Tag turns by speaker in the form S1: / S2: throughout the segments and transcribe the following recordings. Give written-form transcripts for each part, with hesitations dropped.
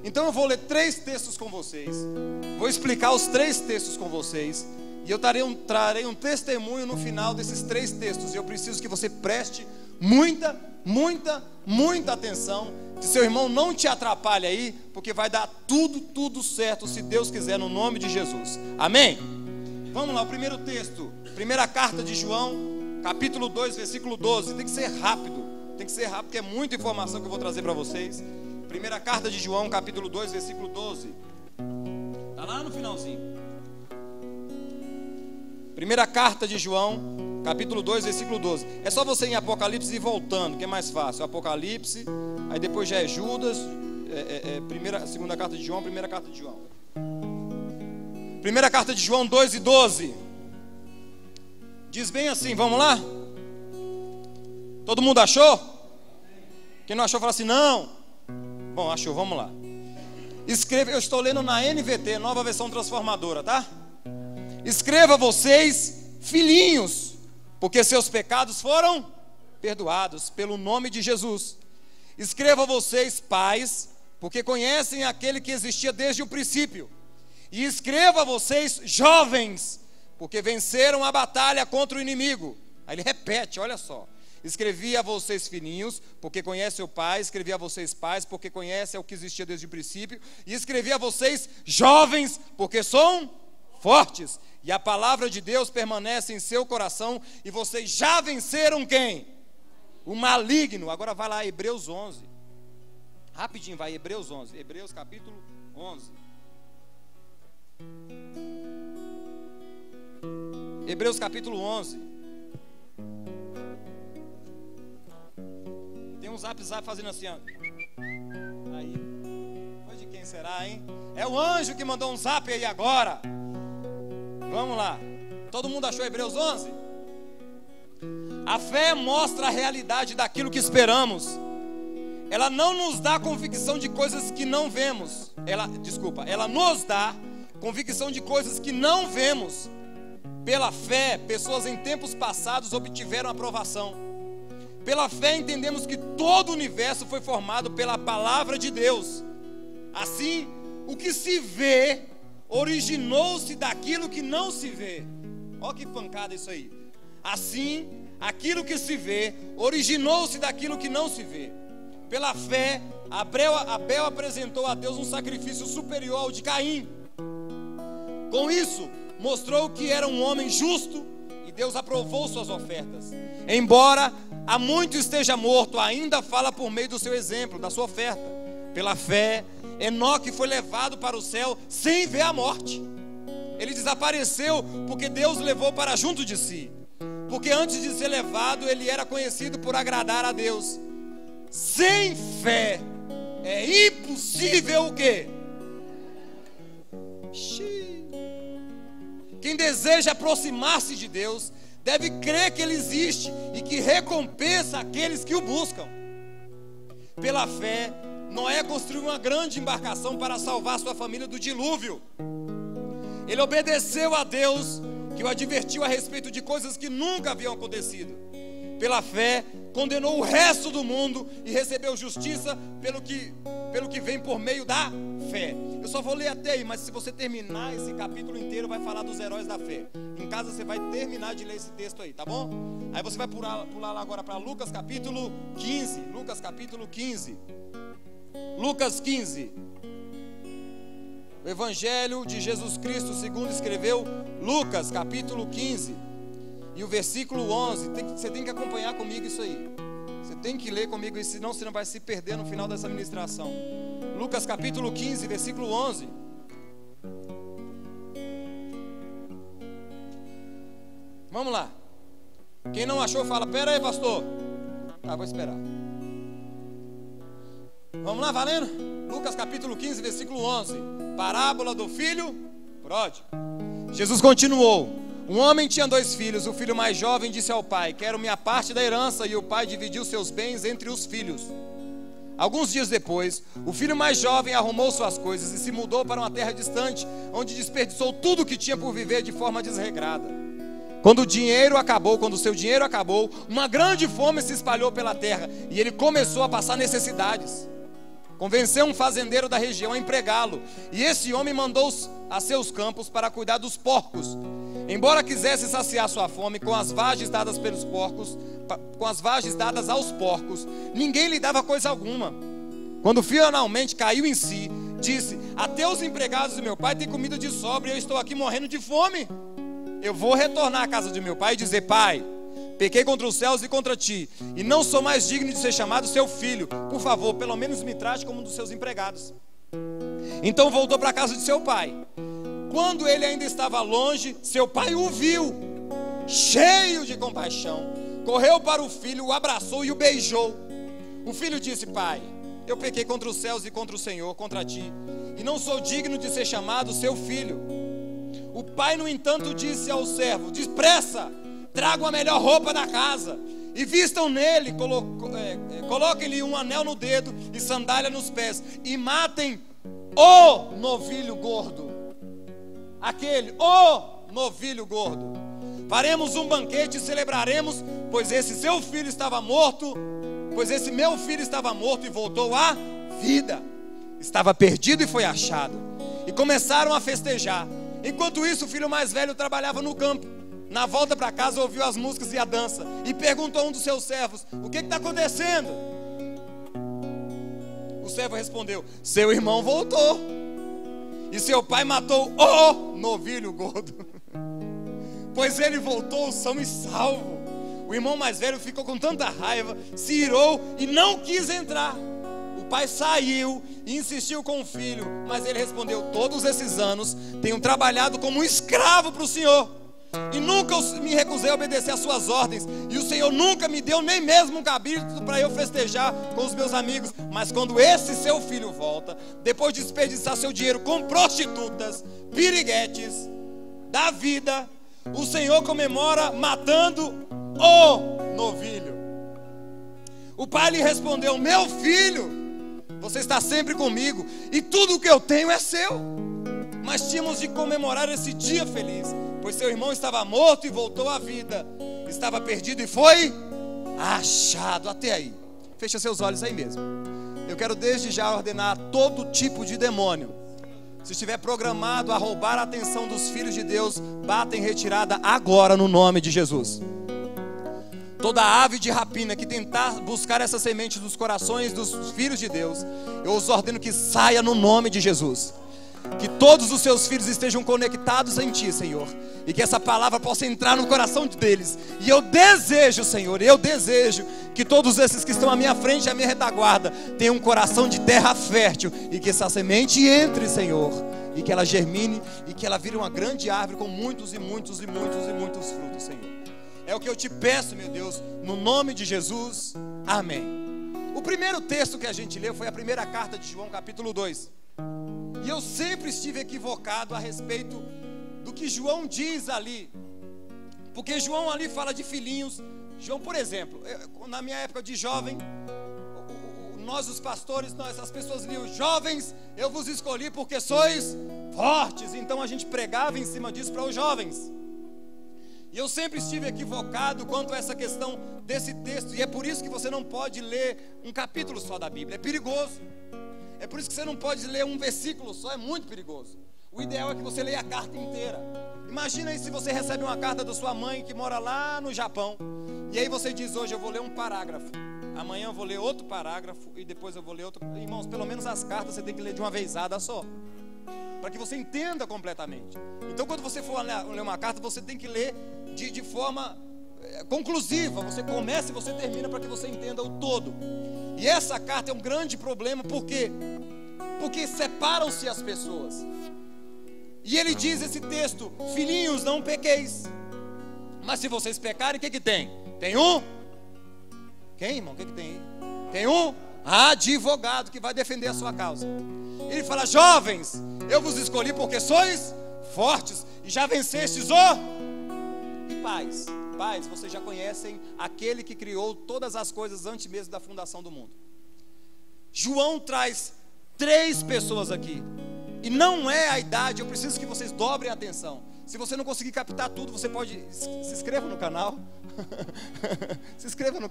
S1: Então eu vou ler 3 textos com vocês, vou explicar os 3 textos com vocês, e eu trarei um testemunho no final desses 3 textos. E eu preciso que você preste muita atenção, que seu irmão não te atrapalhe aí, porque vai dar tudo certo, se Deus quiser, no nome de Jesus. Amém? Vamos lá, o primeiro texto, primeira carta de João, capítulo 2, versículo 12. Tem que ser rápido, porque é muita informação que eu vou trazer para vocês. Primeira carta de João, capítulo 2, versículo 12. Está lá no finalzinho. Primeira carta de João, capítulo 2, versículo 12. É só você ir em Apocalipse e ir voltando, que é mais fácil. Apocalipse, aí depois já é Judas, segunda carta de João, primeira carta de João. Primeira carta de João 2 e 12. Diz bem assim, vamos lá? Todo mundo achou? Quem não achou, fala assim, não. Bom, achou, vamos lá. Escreva, eu estou lendo na NVT, nova versão transformadora, tá? Escreva vocês, filhinhos, porque seus pecados foram perdoados pelo nome de Jesus. Escreva vocês, pais, porque conhecem aquele que existia desde o princípio. E escreva vocês, jovens, porque venceram a batalha contra o inimigo. Aí ele repete, olha só. Escrevi a vocês, filhinhos, porque conhece o Pai. Escrevi a vocês, pais, porque conhece o que existia desde o princípio. E escrevi a vocês, jovens, porque são fortes. E a palavra de Deus permanece em seu coração. E vocês já venceram quem? O maligno. Agora vai lá, Hebreus 11. Rapidinho, vai, Hebreus 11. Hebreus capítulo 11. Hebreus capítulo 11. Tem um zap fazendo assim, ó. Aí. Foi de quem será, hein? É o anjo que mandou um zap aí agora. Vamos lá. Todo mundo achou Hebreus 11? A fé mostra a realidade daquilo que esperamos. Ela não nos dá convicção de coisas que não vemos. Ela nos dá convicção de coisas que não vemos. Pela fé, pessoas em tempos passados obtiveram aprovação. Pela fé entendemos que todo o universo foi formado pela palavra de Deus. Assim, o que se vê originou-se daquilo que não se vê. Olha que pancada isso aí. Assim, aquilo que se vê originou-se daquilo que não se vê. Pela fé, Abel apresentou a Deus um sacrifício superior ao de Caim. Com isso, mostrou que era um homem justo e Deus aprovou suas ofertas. Embora há muito esteja morto, ainda fala por meio do seu exemplo, da sua oferta. Pela fé, Enoque foi levado para o céu sem ver a morte. Ele desapareceu porque Deus o levou para junto de si. Porque antes de ser levado, ele era conhecido por agradar a Deus. Sem fé é impossível o quê? Quem deseja aproximar-se de Deus deve crer que Ele existe e que recompensa aqueles que o buscam. Pela fé, Noé construiu uma grande embarcação para salvar sua família do dilúvio. Ele obedeceu a Deus, que o advertiu a respeito de coisas que nunca haviam acontecido. Pela fé, condenou o resto do mundo e recebeu justiça pelo que vem por meio da fé. Eu só vou ler até aí, mas se você terminar esse capítulo inteiro, vai falar dos heróis da fé. Em casa você vai terminar de ler esse texto aí, tá bom? Aí você vai pular lá agora para Lucas capítulo 15. Lucas capítulo 15. Lucas 15. O Evangelho de Jesus Cristo segundo escreveu Lucas capítulo 15. E o versículo 11, você tem que acompanhar comigo isso aí. Você tem que ler comigo isso, senão você não vai se perder no final dessa ministração. Lucas capítulo 15, versículo 11. Vamos lá. Quem não achou, fala, pera aí, pastor. Tá, vou esperar. Vamos lá, valendo? Lucas capítulo 15, versículo 11. Parábola do filho pródigo. Jesus continuou. Um homem tinha 2 filhos. O filho mais jovem disse ao pai: quero minha parte da herança. E o pai dividiu seus bens entre os filhos. Alguns dias depois, o filho mais jovem arrumou suas coisas e se mudou para uma terra distante, onde desperdiçou tudo o que tinha por viver de forma desregrada. Quando o seu dinheiro acabou, uma grande fome se espalhou pela terra e ele começou a passar necessidades. convenceu um fazendeiro da região a empregá-lo, e esse homem mandou a seus campos para cuidar dos porcos. Embora quisesse saciar sua fome com as vagens dadas pelos porcos, com as vagens dadas aos porcos, ninguém lhe dava coisa alguma. Quando finalmente caiu em si, disse: até os empregados do meu pai têm comida de sobra e eu estou aqui morrendo de fome. Eu vou retornar à casa de meu pai e dizer: pai, pequei contra os céus e contra ti, e não sou mais digno de ser chamado seu filho. Por favor, pelo menos me trate como um dos seus empregados. Então voltou para a casa de seu pai. Quando ele ainda estava longe, seu pai o viu, cheio de compaixão, correu para o filho, o abraçou e o beijou. O filho disse: pai, eu pequei contra os céus e contra o Senhor, contra ti, e não sou digno de ser chamado seu filho. O pai, no entanto, disse ao servo: depressa, tragam a melhor roupa da casa e vistam nele, coloquem-lhe um anel no dedo e sandália nos pés, e matem o novilho gordo. O novilho gordo. Faremos um banquete e celebraremos, pois esse seu filho estava morto, pois esse meu filho estava morto e voltou à vida. Estava perdido e foi achado. E começaram a festejar. Enquanto isso, o filho mais velho trabalhava no campo. Na volta para casa, ouviu as músicas e a dança e perguntou a um dos seus servos: o que está acontecendo? O servo respondeu: seu irmão voltou e seu pai matou o novilho gordo, pois ele voltou são e salvo. O irmão mais velho ficou com tanta raiva, se irou e não quis entrar. O pai saiu e insistiu com o filho, mas ele respondeu: todos esses anos tenho trabalhado como um escravo para o Senhor, e nunca me recusei a obedecer às suas ordens, e o Senhor nunca me deu nem mesmo um cabrito para eu festejar com os meus amigos. Mas quando esse seu filho volta, depois de desperdiçar seu dinheiro com prostitutas, piriguetes da vida, o Senhor comemora matando o novilho. O pai lhe respondeu: meu filho, você está sempre comigo e tudo o que eu tenho é seu. Mas tínhamos de comemorar esse dia feliz, pois seu irmão estava morto e voltou à vida, estava perdido e foi achado. Até aí, fecha seus olhos aí mesmo. Eu quero desde já ordenar todo tipo de demônio, se estiver programado a roubar a atenção dos filhos de Deus, bata em retirada agora no nome de Jesus. Toda ave de rapina que tentar buscar essa semente dos corações dos filhos de Deus, eu os ordeno que saia no nome de Jesus. Que todos os seus filhos estejam conectados em Ti, Senhor, e que essa palavra possa entrar no coração deles. E eu desejo, Senhor, que todos esses que estão à minha frente, à minha retaguarda, tenham um coração de terra fértil, e que essa semente entre, Senhor, e que ela germine, e que ela vire uma grande árvore com muitos e muitos e muitos e muitos frutos, Senhor. É o que eu te peço, meu Deus, no nome de Jesus, amém. O primeiro texto que a gente leu foi a primeira carta de João, capítulo 2. E eu sempre estive equivocado a respeito do que João diz ali, porque João ali fala de filhinhos. João, por exemplo, na minha época de jovem, nós os pastores, as pessoas liam: jovens, eu vos escolhi porque sois fortes. Então a gente pregava em cima disso para os jovens. E eu sempre estive equivocado quanto a essa questão desse texto, e é por isso que você não pode ler um capítulo só da Bíblia, é perigoso. É por isso que você não pode ler um versículo só, é muito perigoso. O ideal é que você leia a carta inteira. Imagina aí se você recebe uma carta da sua mãe que mora lá no Japão, e aí você diz: hoje eu vou ler um parágrafo, amanhã eu vou ler outro parágrafo, e depois eu vou ler outro. Irmãos, pelo menos as cartas você tem que ler de uma vezada só, para que você entenda completamente. Então quando você for ler uma carta, você tem que ler de forma conclusiva. Você começa e você termina, para que você entenda o todo. E essa carta é um grande problema, porque separam-se as pessoas. E ele diz esse texto: filhinhos, não pequeis. Mas se vocês pecarem, o que tem? Tem um? Quem, irmão? O que tem aí? Tem um advogado que vai defender a sua causa. Ele fala: jovens, eu vos escolhi porque sois fortes e já vencestes e pais. Pais, vocês já conhecem aquele que criou todas as coisas antes mesmo da fundação do mundo. João traz 3 pessoas aqui, e não é a idade. Eu preciso que vocês dobrem a atenção. Se você não conseguir captar tudo, você pode, se inscreva no canal. Se inscreva no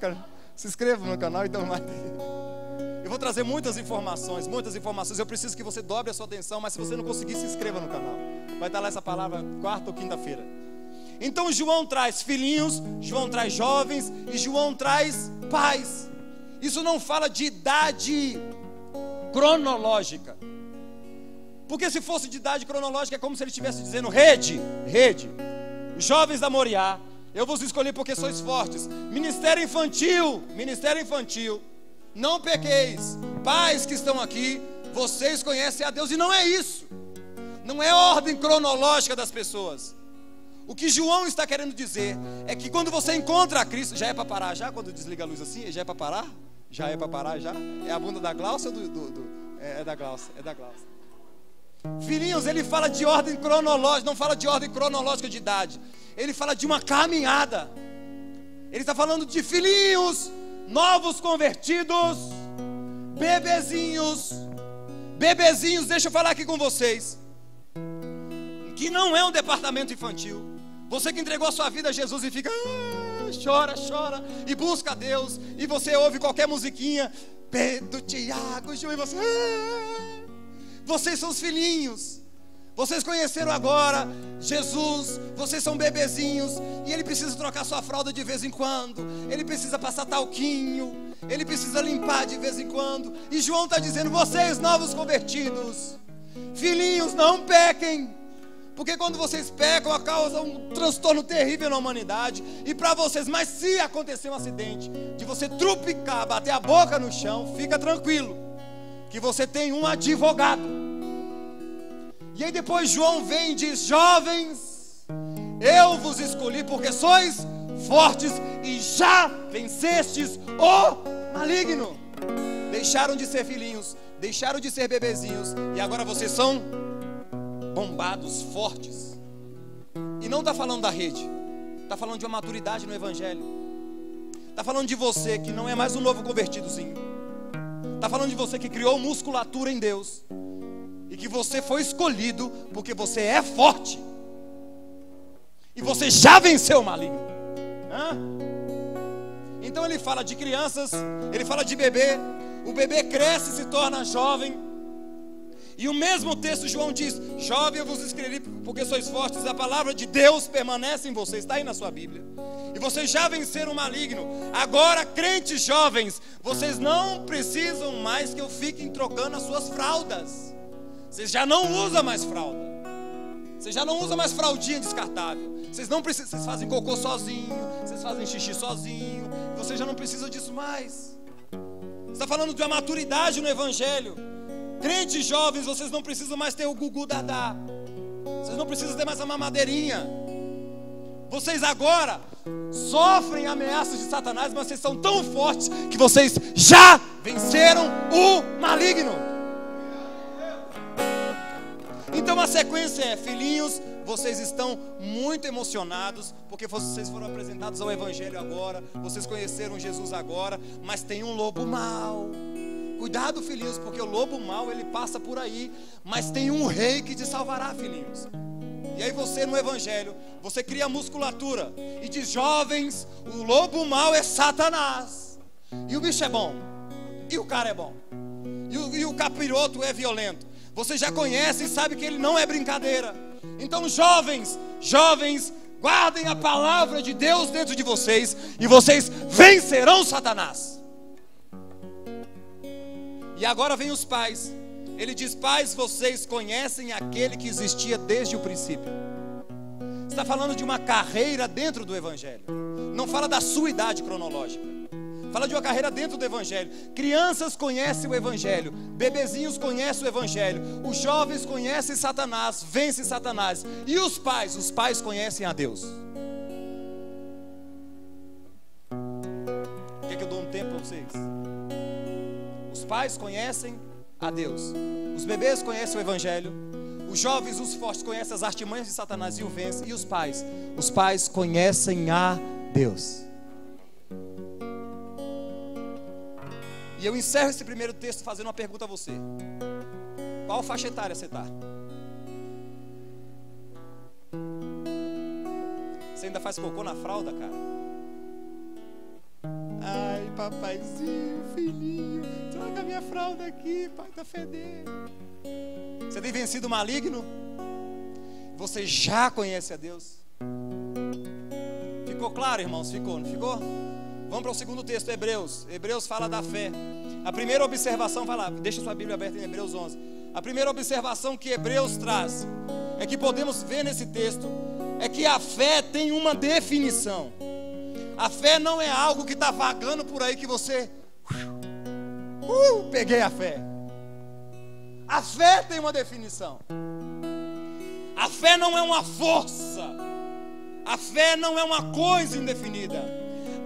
S1: canal, então. Eu vou trazer muitas informações. Eu preciso que você dobre a sua atenção, mas se você não conseguir, se inscreva no canal. Vai estar lá essa palavra quarta ou quinta-feira. Então João traz filhinhos, João traz jovens e João traz pais. Isso não fala de idade cronológica. Porque se fosse de idade cronológica, é como se ele estivesse dizendo: rede, jovens da Moriá, eu vos escolhi porque sois fortes. Ministério infantil, não pequeis. Pais que estão aqui, vocês conhecem a Deus. E não é isso. Não é a ordem cronológica das pessoas. O que João está querendo dizer é que quando você encontra a Cristo, já é para parar já? Quando desliga a luz assim, já é para parar? Já é para parar já? É a bunda da Glaucia ou é da Glaucia? É da Glaucia. Filhinhos, ele fala de ordem cronológica, não fala de ordem cronológica de idade. Ele fala de uma caminhada. Ele está falando de filhinhos, novos convertidos, bebezinhos, deixa eu falar aqui com vocês, que não é um departamento infantil. Você que entregou a sua vida a Jesus e fica chora, e busca a Deus, e você ouve qualquer musiquinha, Pedro, Tiago, João, e você vocês são os filhinhos. Vocês conheceram agora Jesus, vocês são bebezinhos, e ele precisa trocar sua fralda de vez em quando, ele precisa passar talquinho, ele precisa limpar de vez em quando. E João está dizendo: vocês novos convertidos, filhinhos, não pequem, porque quando vocês pecam, causa um transtorno terrível na humanidade. E para vocês, mas se acontecer um acidente de você trupicar, bater a boca no chão, fica tranquilo, que você tem um advogado. E aí depois João vem e diz: jovens, eu vos escolhi porque sois fortes e já vencestes o maligno. Deixaram de ser filhinhos, deixaram de ser bebezinhos, e agora vocês são bombados, fortes. E não está falando da rede, está falando de uma maturidade no Evangelho. Está falando de você que não é mais um novo convertidozinho. Está falando de você que criou musculatura em Deus, e que você foi escolhido porque você é forte, e você já venceu o maligno. Então ele fala de crianças, ele fala de bebê. O bebê cresce e se torna jovem. E o mesmo texto João diz: jovem, eu vos escrevi porque sois fortes. A palavra de Deus permanece em vocês. Está aí na sua Bíblia. E vocês já venceram o maligno. Agora, crentes jovens, vocês não precisam mais que eu fique trocando as suas fraldas. Vocês já não usam mais fralda. Você já não usa mais fraldinha descartável. Vocês não precisam, vocês fazem cocô sozinho, vocês fazem xixi sozinho. Você já não precisa disso mais. Você está falando de uma maturidade no Evangelho. Crentes jovens, vocês não precisam mais ter o gugu dadá. Vocês não precisam ter mais a mamadeirinha. Vocês agora sofrem ameaças de Satanás, mas vocês são tão fortes que vocês já venceram o maligno. Então a sequência é: filhinhos, vocês estão muito emocionados, porque vocês foram apresentados ao Evangelho agora, vocês conheceram Jesus agora, mas tem um lobo mau. Cuidado, filhinhos, porque o lobo mau, ele passa por aí, mas tem um rei que te salvará, filhinhos. E aí você no Evangelho, você cria musculatura e diz: jovens, o lobo mau é Satanás, e o bicho é bom, e o cara é bom, e o capiroto é violento. Você já conhece e sabe que ele não é brincadeira. Então jovens, guardem a palavra de Deus dentro de vocês, e vocês vencerão Satanás. E agora vem os pais. Ele diz: pais, vocês conhecem aquele que existia desde o princípio. Está falando de uma carreira dentro do Evangelho. Não fala da sua idade cronológica. Fala de uma carreira dentro do Evangelho. Crianças conhecem o Evangelho, bebezinhos conhecem o Evangelho, os jovens conhecem Satanás, vencem Satanás. E os pais conhecem a Deus. Quer que eu dou um tempo para vocês? Os pais conhecem a Deus, os bebês conhecem o Evangelho, os jovens, os fortes conhecem as artimanhas de Satanás e o vencem. E os pais conhecem a Deus. E eu encerro esse primeiro texto fazendo uma pergunta a você: qual faixa etária você está? Você ainda faz cocô na fralda, cara? Ai, papaizinho, filhinho, troca com a minha fralda aqui, pai, está fedendo. Você tem vencido o maligno? Você já conhece a Deus? Ficou claro, irmãos? Ficou, não ficou? Vamos para o segundo texto, Hebreus. Hebreus fala da fé. A primeira observação, vai lá, deixa sua Bíblia aberta em Hebreus 11. A primeira observação que Hebreus traz é que podemos ver nesse texto é que a fé tem uma definição. A fé não é algo que está vagando por aí que você peguei a fé. A fé tem uma definição. A fé não é uma força. A fé não é uma coisa indefinida.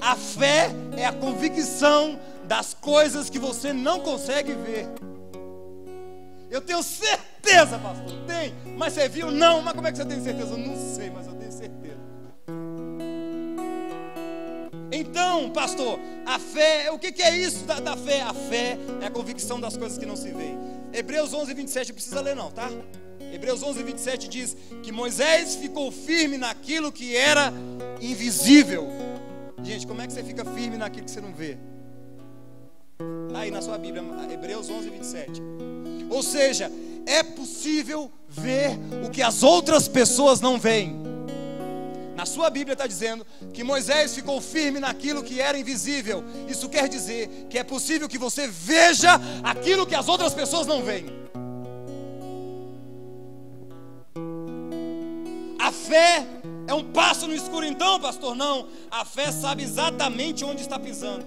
S1: A fé é a convicção das coisas que você não consegue ver. Eu tenho certeza, pastor. Tem, mas você viu? Não, mas como é que você tem certeza? Eu não sei, mas eu tenho certeza. Então, pastor, a fé, o que é isso da fé? A fé é a convicção das coisas que não se veem. Hebreus 11, 27, não precisa ler não, tá? Hebreus 11, 27 diz que Moisés ficou firme naquilo que era invisível. Gente, como é que você fica firme naquilo que você não vê? Está aí na sua Bíblia, Hebreus 11, 27. Ou seja, é possível ver o que as outras pessoas não veem. Na sua Bíblia está dizendo que Moisés ficou firme naquilo que era invisível. Isso quer dizer que é possível que você veja aquilo que as outras pessoas não veem. A fé é um passo no escuro então, pastor? Não, a fé sabe exatamente onde está pisando.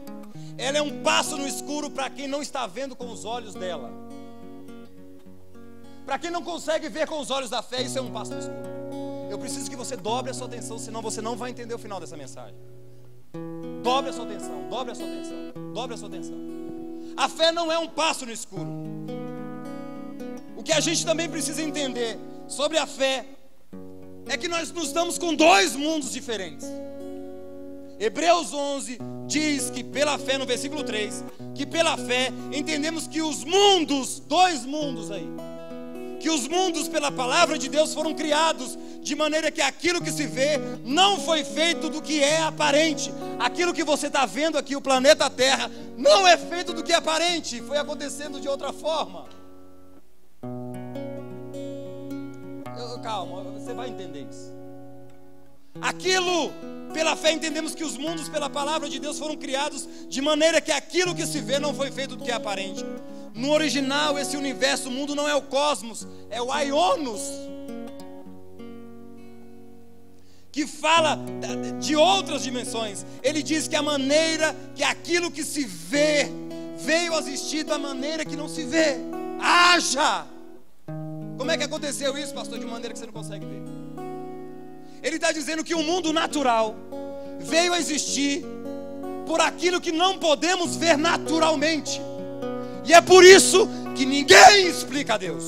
S1: Ela é um passo no escuro para quem não está vendo com os olhos dela. Para quem não consegue ver com os olhos da fé, isso é um passo no escuro. Eu preciso que você dobre a sua atenção, senão você não vai entender o final dessa mensagem. Dobre a sua atenção, dobre a sua atenção, dobre a sua atenção. A fé não é um passo no escuro. O que a gente também precisa entender sobre a fé é que nós nos damos com dois mundos diferentes. Hebreus 11 diz que pela fé, no versículo 3, que pela fé entendemos que os mundos, dois mundos aí, que os mundos pela palavra de Deus foram criados de maneira que aquilo que se vê não foi feito do que é aparente. Aquilo que você está vendo aqui, o planeta Terra, não é feito do que é aparente, foi acontecendo de outra forma. Calma, você vai entender isso. Aquilo, pela fé entendemos que os mundos pela palavra de Deus foram criados de maneira que aquilo que se vê não foi feito do que é aparente. No original, esse universo, o mundo não é o cosmos, é o Aionos, que fala de outras dimensões. Ele diz que a maneira que aquilo que se vê veio a existir da maneira que não se vê. Haja! Como é que aconteceu isso, pastor? De maneira que você não consegue ver. Ele está dizendo que o mundo natural veio a existir por aquilo que não podemos ver naturalmente. E é por isso que ninguém explica a Deus.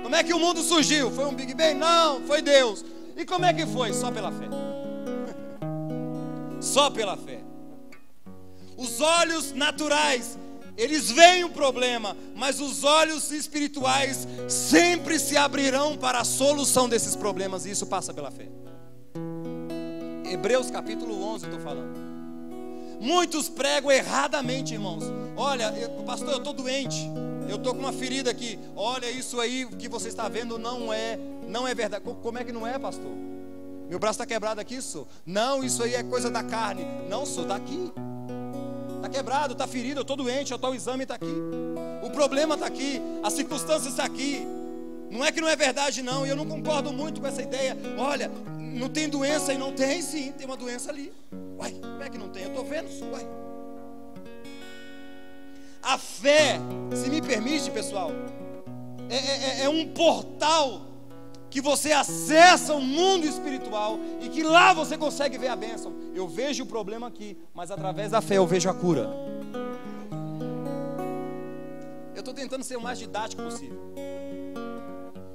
S1: Como é que o mundo surgiu? Foi um Big Bang? Não, foi Deus. E como é que foi? Só pela fé. Só pela fé. Os olhos naturais, eles veem o problema, mas os olhos espirituais sempre se abrirão para a solução desses problemas, e isso passa pela fé. Hebreus capítulo 11 eu estou falando. Muitos pregam erradamente, irmãos. Olha, pastor, eu estou doente, eu estou com uma ferida aqui. Olha, isso aí que você está vendo não é verdade. Como é que não é, pastor? Meu braço está quebrado aqui, sou. Não, isso aí é coisa da carne. Não, sou, está aqui. Está quebrado, está ferido, eu estou doente, o exame está aqui. O problema está aqui, as circunstâncias estão aqui. Não é que não é verdade não, e eu não concordo muito com essa ideia. Olha, não tem doença e não tem, sim, tem uma doença ali. Uai, como é que não tem? Eu estou vendo isso, uai. A fé, se me permite, pessoal, é um portal que você acessa o mundo espiritual e que lá você consegue ver a bênção. Eu vejo o problema aqui, mas através da fé eu vejo a cura. Eu estou tentando ser o mais didático possível.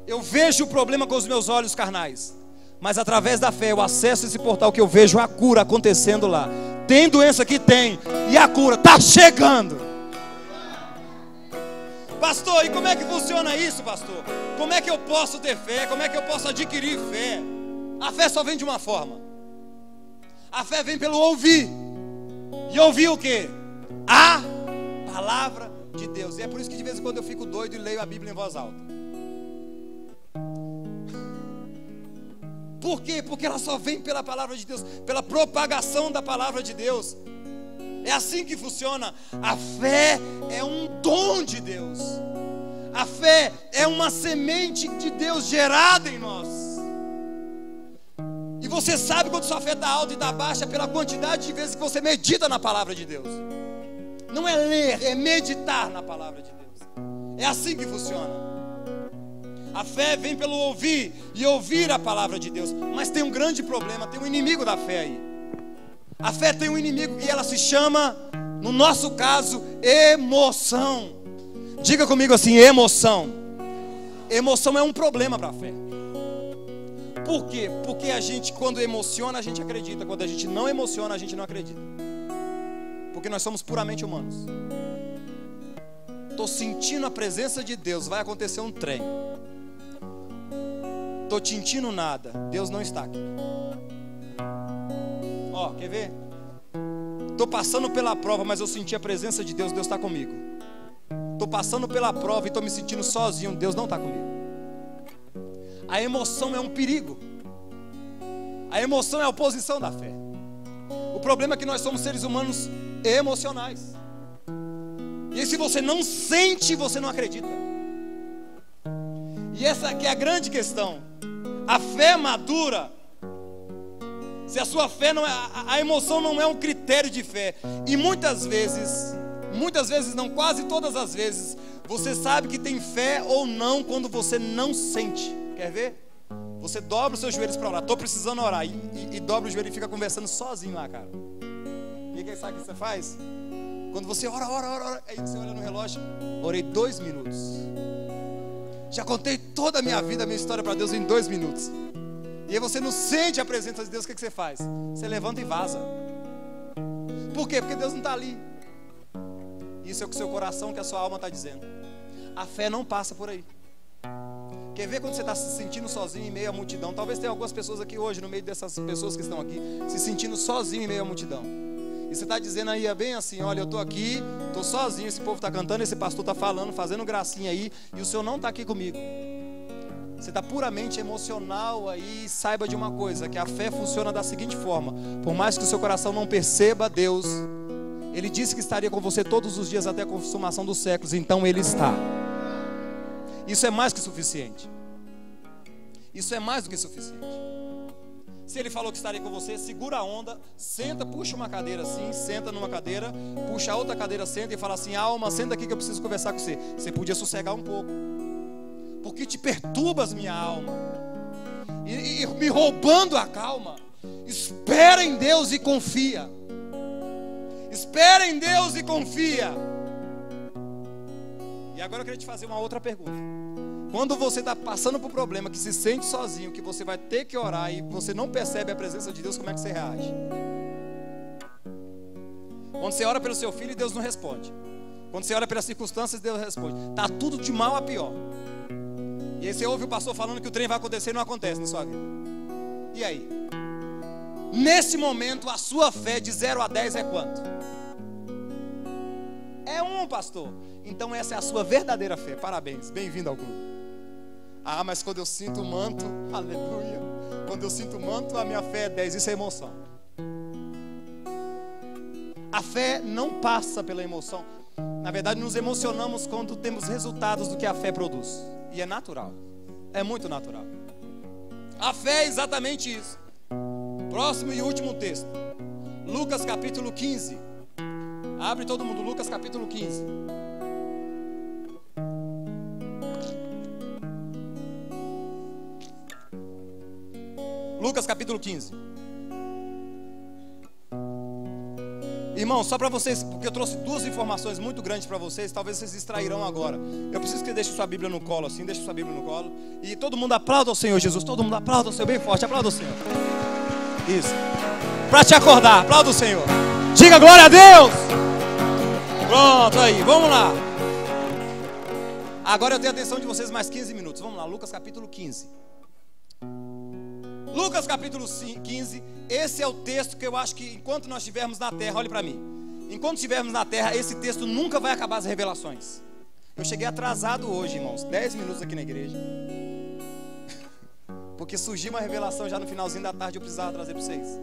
S1: Eu vejo o problema com os meus olhos carnais, mas através da fé eu acesso esse portal que eu vejo a cura acontecendo lá. Tem doença aqui? Tem. E a cura está chegando. Pastor, e como é que funciona isso, pastor? Como é que eu posso ter fé? Como é que eu posso adquirir fé? A fé só vem de uma forma. A fé vem pelo ouvir. E ouvir o quê? A Palavra de Deus. E é por isso que de vez em quando eu fico doido e leio a Bíblia em voz alta. Por quê? Porque ela só vem pela palavra de Deus, pela propagação da palavra de Deus. É assim que funciona. A fé é um dom de Deus. A fé é uma semente de Deus gerada em nós. E você sabe quando sua fé está alta e está baixa pela quantidade de vezes que você medita na palavra de Deus. Não é ler, é meditar na palavra de Deus. É assim que funciona. A fé vem pelo ouvir e ouvir a palavra de Deus. Mas tem um grande problema, tem um inimigo da fé aí. A fé tem um inimigo e ela se chama, no nosso caso, emoção. Diga comigo assim, emoção. Emoção é um problema para a fé. Por quê? Porque a gente, quando emociona, a gente acredita. Quando a gente não emociona, a gente não acredita. Porque nós somos puramente humanos. Estou sentindo a presença de Deus, vai acontecer um trem. Estou sentindo nada, Deus não está aqui. Ó, quer ver? Estou passando pela prova, mas eu senti a presença de Deus, Deus está comigo. Estou passando pela prova e estou me sentindo sozinho, Deus não está comigo. A emoção é um perigo. A emoção é a oposição da fé. O problema é que nós somos seres humanos emocionais. E se você não sente, você não acredita. E essa aqui é a grande questão. A fé madura, se a sua fé não é, a emoção não é um critério de fé. E muitas vezes não, quase todas as vezes, você sabe que tem fé ou não quando você não sente. Quer ver? Você dobra os seus joelhos para orar. Estou precisando orar. E dobra o joelho e fica conversando sozinho lá, cara. E quem sabe o que você faz? Quando você ora. Aí você olha no relógio. Orei 2 minutos. Já contei toda a minha vida, a minha história para Deus em 2 minutos. E aí você não sente a presença de Deus, o que você faz? Você levanta e vaza. Por quê? Porque Deus não está ali. Isso é o que o seu coração, que a sua alma está dizendo. A fé não passa por aí. Quer ver quando você está se sentindo sozinho em meio à multidão? Talvez tenha algumas pessoas aqui hoje, no meio dessas pessoas que estão aqui, se sentindo sozinho em meio à multidão. E você está dizendo aí, é bem assim, olha, eu estou aqui, estou sozinho, esse povo está cantando, esse pastor está falando, fazendo gracinha aí, e o Senhor não está aqui comigo. Você está puramente emocional aí. Saiba de uma coisa, que a fé funciona da seguinte forma: por mais que o seu coração não perceba Deus, Ele disse que estaria com você todos os dias até a consumação dos séculos, então Ele está. Isso é mais que suficiente. Isso é mais do que suficiente. Se Ele falou que estaria com você, segura a onda, senta, puxa uma cadeira assim, senta numa cadeira, puxa a outra cadeira, senta e fala assim: alma, senta aqui que eu preciso conversar com você. Você podia sossegar um pouco, porque te perturbas minha alma, e me roubando a calma. Espera em Deus e confia. Espera em Deus e confia. E agora eu queria te fazer uma outra pergunta. Quando você está passando por um problema, que se sente sozinho, que você vai ter que orar e você não percebe a presença de Deus, como é que você reage? Quando você ora pelo seu filho e Deus não responde. Quando você ora pelas circunstâncias, Deus responde. Está tudo de mal a pior. E aí você ouve o pastor falando que o trem vai acontecer e não acontece na sua vida. E aí? Nesse momento, a sua fé de 0 a 10 é quanto? É 1, pastor. Então essa é a sua verdadeira fé. Parabéns, bem-vindo ao clube. Ah, mas quando eu sinto o manto, aleluia. Quando eu sinto o manto, a minha fé é 10. Isso é emoção. A fé não passa pela emoção. Na verdade, nos emocionamos quando temos resultados do que a fé produz. E é natural. É muito natural. A fé é exatamente isso. Próximo e último texto. Lucas capítulo 15. Abre todo mundo, Lucas capítulo 15. Lucas capítulo 15. Irmão, só para vocês, porque eu trouxe 2 informações muito grandes para vocês, talvez vocês distrairão agora. Eu preciso que deixe sua Bíblia no colo assim, deixe sua Bíblia no colo. E todo mundo aplauda ao Senhor Jesus, todo mundo aplauda ao Senhor bem forte, aplauda ao Senhor. Isso. Para te acordar, aplauda o Senhor. Diga glória a Deus. Pronto, aí, vamos lá. Agora eu tenho a atenção de vocês mais 15 minutos. Vamos lá, Lucas capítulo 15. Lucas capítulo 15, esse é o texto que eu acho que enquanto nós estivermos na terra, olhe para mim, enquanto estivermos na terra, esse texto nunca vai acabar as revelações. Eu cheguei atrasado hoje, irmãos, 10 minutos aqui na igreja, porque surgiu uma revelação já no finalzinho da tarde, eu precisava trazer para vocês.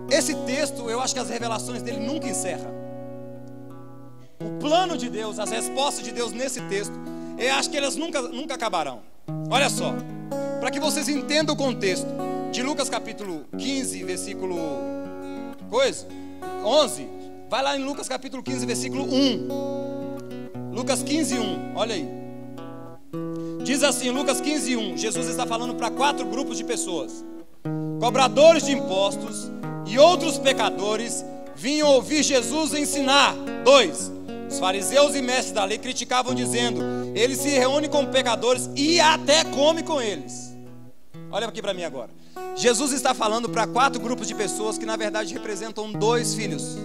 S1: Esse texto, eu acho que as revelações dele nunca encerram. O plano de Deus, as respostas de Deus nesse texto, eu acho que elas nunca acabarão. Olha só, para que vocês entendam o contexto de Lucas capítulo 15, versículo 11, vai lá em Lucas capítulo 15, versículo 1. Lucas 15, 1, olha aí. Diz assim, Lucas 15, 1, Jesus está falando para 4 grupos de pessoas: cobradores de impostos e outros pecadores vinham ouvir Jesus ensinar. 2, os fariseus e mestres da lei criticavam, dizendo: ele se reúne com pecadores e até come com eles. Olha aqui para mim agora. Jesus está falando para 4 grupos de pessoas que na verdade representam 2 filhos: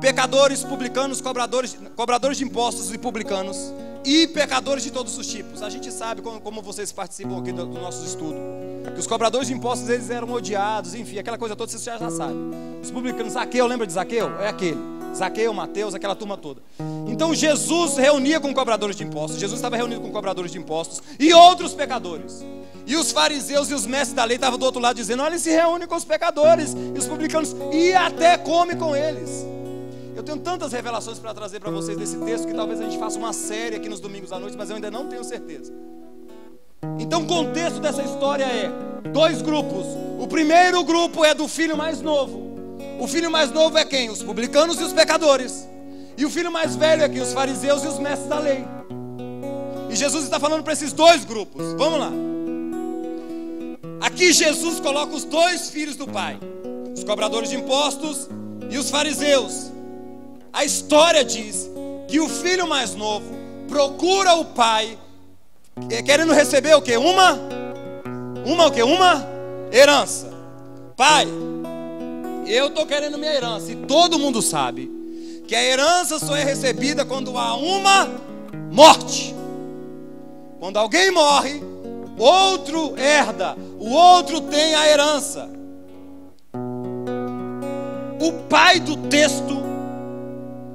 S1: pecadores, publicanos, cobradores de impostos e publicanos, e pecadores de todos os tipos. A gente sabe, como vocês participam aqui do nosso estudo, que os cobradores de impostos, eles eram odiados, enfim, aquela coisa toda, vocês já sabem. Os publicanos, Zaqueu, lembra de Zaqueu? É aquele, Zaqueu, Mateus, aquela turma toda. Então Jesus reunia com cobradores de impostos, Jesus estava reunido com cobradores de impostos e outros pecadores. E os fariseus e os mestres da lei estavam do outro lado dizendo: olha, ele se reúne com os pecadores e os publicanos e até come com eles. Eu tenho tantas revelações para trazer para vocês desse texto, que talvez a gente faça uma série aqui nos domingos à noite, mas eu ainda não tenho certeza. Então o contexto dessa história é 2 grupos. O primeiro grupo é do filho mais novo. O filho mais novo é quem? Os publicanos e os pecadores. E o filho mais velho é quem? Os fariseus e os mestres da lei. E Jesus está falando para esses 2 grupos. Vamos lá. Aqui Jesus coloca os 2 filhos do pai: os cobradores de impostos e os fariseus. A história diz que o filho mais novo procura o pai, querendo receber o quê? Uma herança. Pai, eu estou querendo minha herança. E todo mundo sabe que a herança só é recebida quando há uma morte. Quando alguém morre, outro herda, o outro tem a herança. O pai do texto,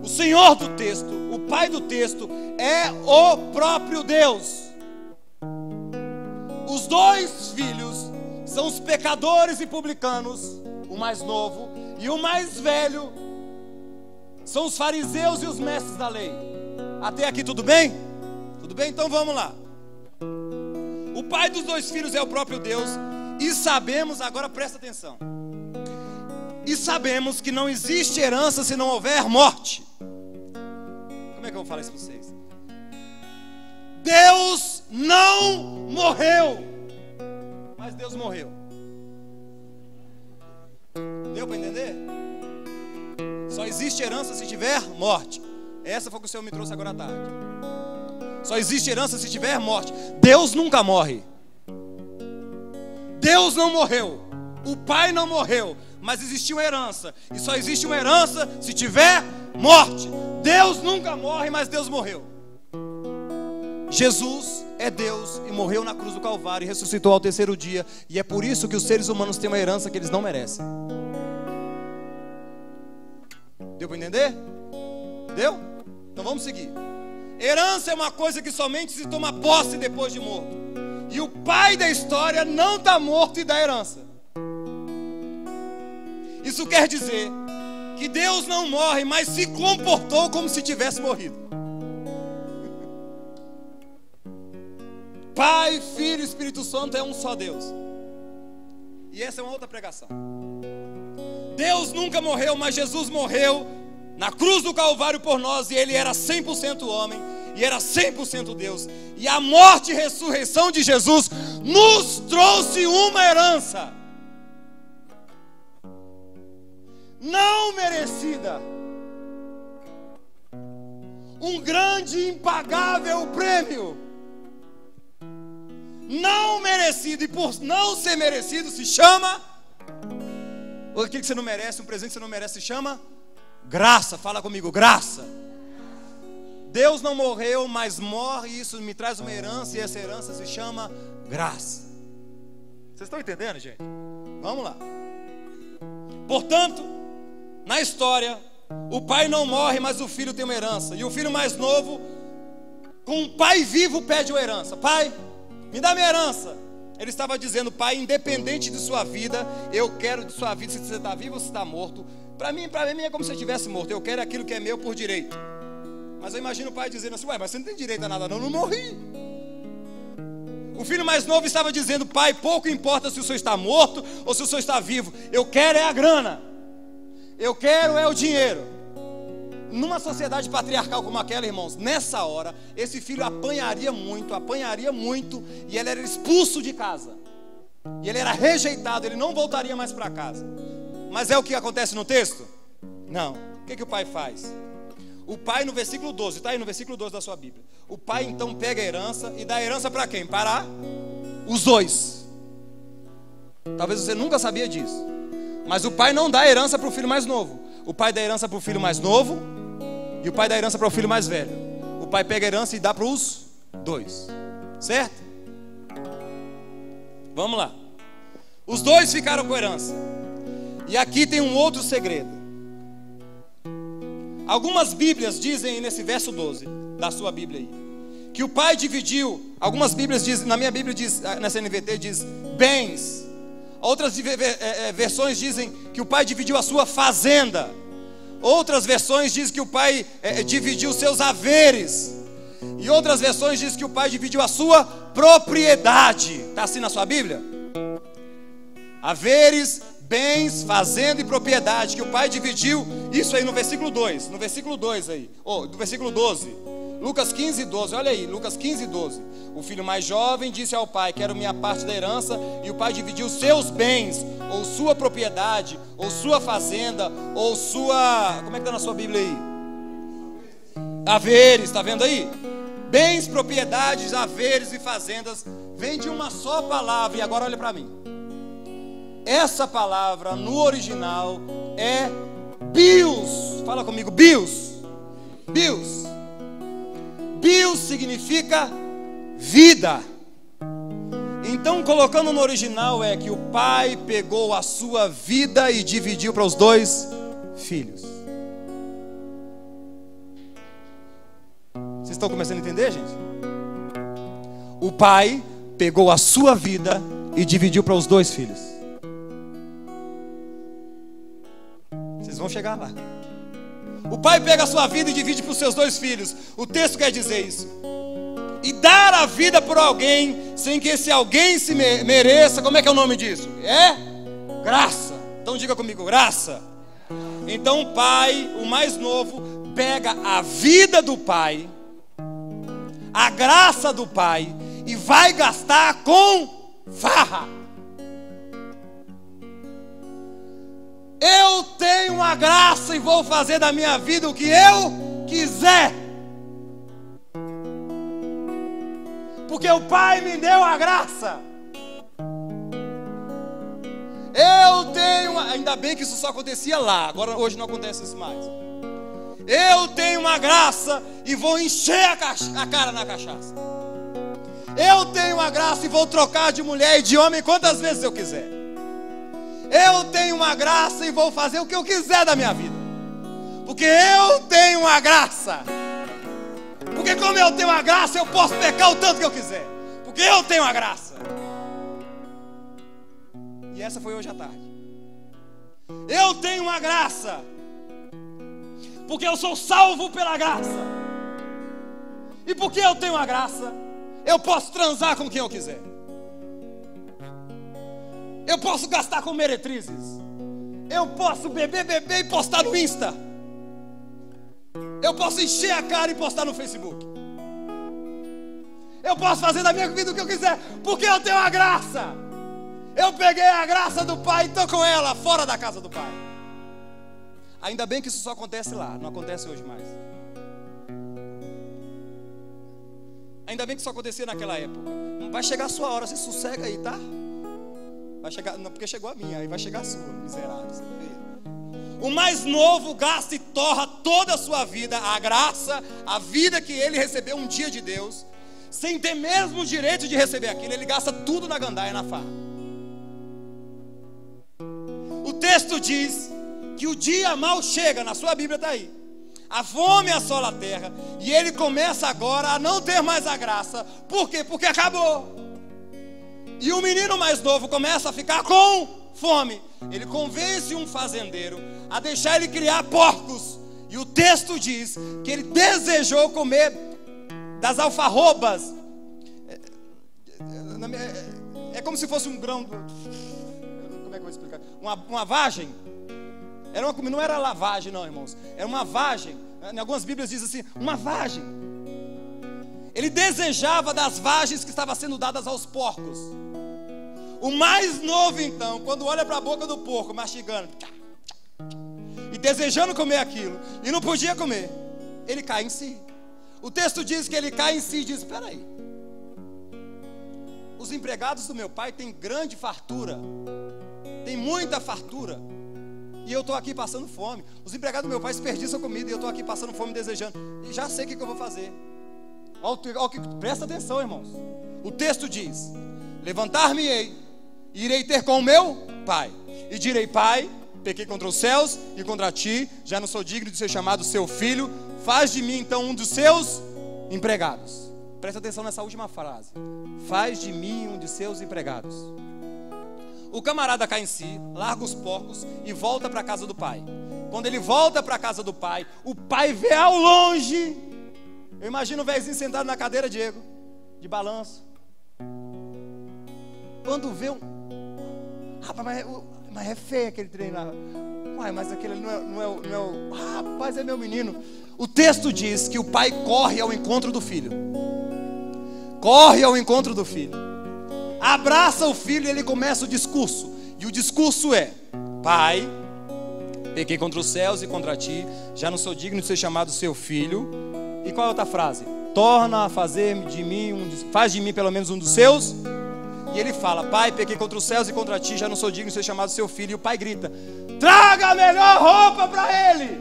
S1: o Senhor do texto, o pai do texto é o próprio Deus. Os 2 filhos são os pecadores e publicanos, o mais novo, e o mais velho são os fariseus e os mestres da lei. Até aqui tudo bem? Tudo bem? Então vamos lá. O pai dos 2 filhos é o próprio Deus. E sabemos, agora presta atenção, e sabemos que não existe herança se não houver morte. Como é que eu vou falar isso para vocês? Deus não morreu, mas Deus morreu. Deu para entender? Só existe herança se tiver morte. Essa foi o que o Senhor me trouxe agora à tarde. Só existe herança se tiver morte. Deus nunca morre. Deus não morreu. O pai não morreu, mas existiu herança. E só existe uma herança se tiver morte. Deus nunca morre, mas Deus morreu. Jesus é Deus e morreu na cruz do Calvário e ressuscitou ao 3º dia. E é por isso que os seres humanos têm uma herança que eles não merecem. Deu para entender? Deu? Então vamos seguir. Herança é uma coisa que somente se toma posse depois de morto. E o pai da história não está morto e dá herança. Isso quer dizer que Deus não morre, mas se comportou como se tivesse morrido. Pai, Filho e Espírito Santo é um só Deus. E essa é uma outra pregação. Deus nunca morreu, mas Jesus morreu na cruz do Calvário por nós. E Ele era 100% homem e era 100% Deus. E a morte e ressurreição de Jesus nos trouxe uma herança não merecida, um grande e impagável prêmio não merecido. E por não ser merecido se chama, ou aquilo que você não merece, um presente que você não merece, se chama graça. Fala comigo, graça. Deus não morreu, mas morre, e isso me traz uma herança, e essa herança se chama graça. Vocês estão entendendo, gente? Vamos lá. Portanto, Na história, o pai não morre, mas o filho tem uma herança. E o filho mais novo, com um pai vivo, pede uma herança. Pai, me dá minha herança. Ele estava dizendo: pai, independente de sua vida, eu quero de sua vida, se você está vivo ou se está morto. Para mim é como se eu estivesse morto. Eu quero aquilo que é meu por direito. Mas eu imagino o pai dizendo assim: ué, mas você não tem direito a nada não, não morri. O filho mais novo estava dizendo: pai, pouco importa se o senhor está morto ou se o senhor está vivo. Eu quero é a grana. Eu quero é o dinheiro. Numa sociedade patriarcal como aquela, irmãos, nessa hora, esse filho apanharia muito, e ele era expulso de casa. E ele era rejeitado, ele não voltaria mais para casa. Mas é o que acontece no texto? Não. O que o pai faz? O pai, no versículo 12, está aí no versículo 12 da sua Bíblia. O pai então pega a herança e dá a herança para quem? Para os dois. Talvez você nunca sabia disso. Mas o pai não dá a herança para o filho mais novo. O pai dá a herança para o filho mais novo e o pai dá a herança para o filho mais velho. O pai pega a herança e dá para os dois. Certo? Vamos lá. Os dois ficaram com a herança. E aqui tem um outro segredo. Algumas Bíblias dizem nesse verso 12 da sua Bíblia aí, que o pai dividiu. Algumas Bíblias dizem, na minha Bíblia diz, nessa NVT diz bens. Outras versões dizem que o pai dividiu a sua fazenda. Outras versões dizem que o pai dividiu seus haveres. E outras versões dizem que o pai dividiu a sua propriedade. Está assim na sua Bíblia? Haveres, bens, fazenda e propriedade, que o pai dividiu. Isso aí no versículo 2. No versículo 2 aí. No versículo 12. Lucas 15, 12. Olha aí, Lucas 15, 12. O filho mais jovem disse ao pai: quero minha parte da herança. E o pai dividiu seus bens, ou sua propriedade, ou sua fazenda, ou sua... Como é que está na sua Bíblia aí? Haveres, está vendo aí? Bens, propriedades, haveres e fazendas. Vem de uma só palavra. E agora olha para mim. Essa palavra no original é bios. Fala comigo, bios. Bios. Bios significa vida. Então, colocando no original, é que o pai pegou a sua vida e dividiu para os dois filhos. Vocês estão começando a entender, gente? O pai pegou a sua vida e dividiu para os dois filhos. Vocês vão chegar lá. O pai pega a sua vida e divide para os seus dois filhos. O texto quer dizer isso. E dar a vida por alguém sem que esse alguém se mereça. Como é que é o nome disso? É graça. Então diga comigo, graça. Então o pai, o mais novo, pega a vida do pai, a graça do pai, e vai gastar com farra. Eu tenho a graça e vou fazer da minha vida o que eu quiser. Porque o pai me deu a graça. Eu tenho, ainda bem que isso só acontecia lá, agora hoje não acontece isso mais. Eu tenho uma graça e vou encher a cara na cachaça. Eu tenho uma graça e vou trocar de mulher e de homem quantas vezes eu quiser. Eu tenho uma graça e vou fazer o que eu quiser da minha vida. Porque eu tenho uma graça. Porque como eu tenho a graça, eu posso pecar o tanto que eu quiser. Porque eu tenho a graça. E essa foi hoje à tarde. Eu tenho uma graça. Porque eu sou salvo pela graça. E porque eu tenho a graça, eu posso transar com quem eu quiser. Eu posso gastar com meretrizes. Eu posso beber e postar no Insta. Eu posso encher a cara e postar no Facebook. Eu posso fazer da minha vida o que eu quiser, porque eu tenho a graça. Eu peguei a graça do pai e estou com ela fora da casa do pai. Ainda bem que isso só acontece lá, não acontece hoje mais. Ainda bem que isso acontecia naquela época. Vai chegar a sua hora, se sossega aí, tá? Vai chegar, não, porque chegou a minha, aí vai chegar a sua, miserável. O mais novo gasta e torra toda a sua vida, a graça, a vida que ele recebeu um dia de Deus, sem ter mesmo o direito de receber aquilo. Ele gasta tudo na gandaia, na farra. O texto diz que o dia mal chega, na sua Bíblia está aí. A fome assola a terra, e ele começa agora a não ter mais a graça. Por quê? Porque acabou. E o menino mais novo começa a ficar com fome. Ele convence um fazendeiro a deixar ele criar porcos. E o texto diz que ele desejou comer das alfarrobas. É como se fosse um grão. Como é que eu vou explicar? Uma vagem. Não era lavagem, não, irmãos. Era uma vagem. Em algumas Bíblias diz assim, uma vagem. Ele desejava das vagens que estavam sendo dadas aos porcos. O mais novo, então, quando olha para a boca do porco, mastigando e desejando comer aquilo, e não podia comer, ele cai em si. O texto diz que ele cai em si e diz: espera aí, os empregados do meu pai têm grande fartura, tem muita fartura, e eu estou aqui passando fome. Os empregados do meu pai desperdiçam comida, e eu estou aqui passando fome, desejando, e já sei o que eu vou fazer. Presta atenção, irmãos. O texto diz: levantar-me-ei, e irei ter com o meu pai, e direi: pai, pequei contra os céus e contra ti, já não sou digno de ser chamado seu filho, faz de mim então um dos seus empregados. Presta atenção nessa última frase: faz de mim um de seus empregados. O camarada cai em si, larga os porcos e volta para a casa do pai. Quando ele volta para a casa do pai, o pai vê ao longe. Eu imagino o velhinho sentado na cadeira, Diego, de balanço. Quando vê rapaz, mas é feio aquele trem lá. Uai, mas aquele não é o... Rapaz, é meu menino. O texto diz que o pai corre ao encontro do filho. Corre ao encontro do filho. Abraça o filho e ele começa o discurso. E o discurso é: pai, pequei contra os céus e contra ti, já não sou digno de ser chamado seu filho. E qual é a outra frase? Torna a fazer de mim faz de mim pelo menos um dos seus. E ele fala: pai, pequei contra os céus e contra ti, já não sou digno de ser chamado seu filho. E o pai grita: traga a melhor roupa para ele.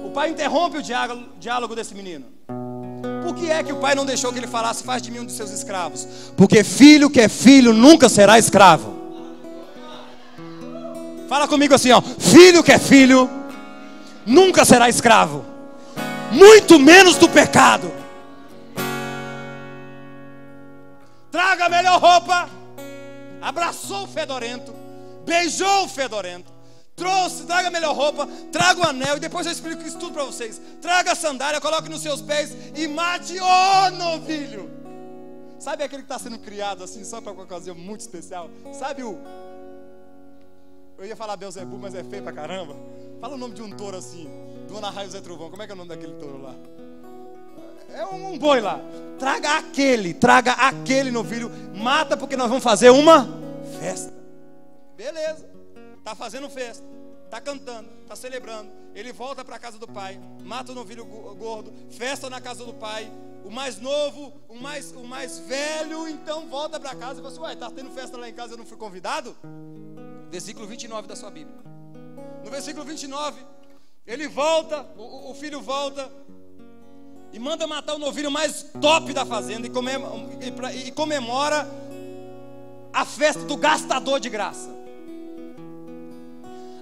S1: O pai interrompe o diálogo desse menino. Por que é que o pai não deixou que ele falasse: faz de mim um dos seus escravos? Porque filho que é filho nunca será escravo. Fala comigo assim, ó: filho que é filho nunca será escravo, muito menos do pecado. Traga a melhor roupa. Abraçou o fedorento, beijou o fedorento, traga a melhor roupa, traga o anel, e depois eu explico isso tudo para vocês. Traga a sandália, coloque nos seus pés e mate o novilho. Sabe aquele que está sendo criado assim só para uma ocasião muito especial? Sabe eu ia falar Beelzebub, mas é feio pra caramba. Fala o nome de um touro assim, do Ana Raio Zé Trovão. Como é que é o nome daquele touro lá? É um boi lá. Traga aquele novilho, mata, porque nós vamos fazer uma festa. Beleza, tá fazendo festa, tá cantando, tá celebrando. Ele volta para a casa do pai, mata o novilho gordo, festa na casa do pai. O mais novo, o mais velho, então volta para casa e fala assim: ué, tá tendo festa lá em casa, eu não fui convidado? Versículo 29 da sua Bíblia. No versículo 29, ele volta, o filho volta e manda matar o novilho mais top da fazenda e comemora a festa do gastador de graça.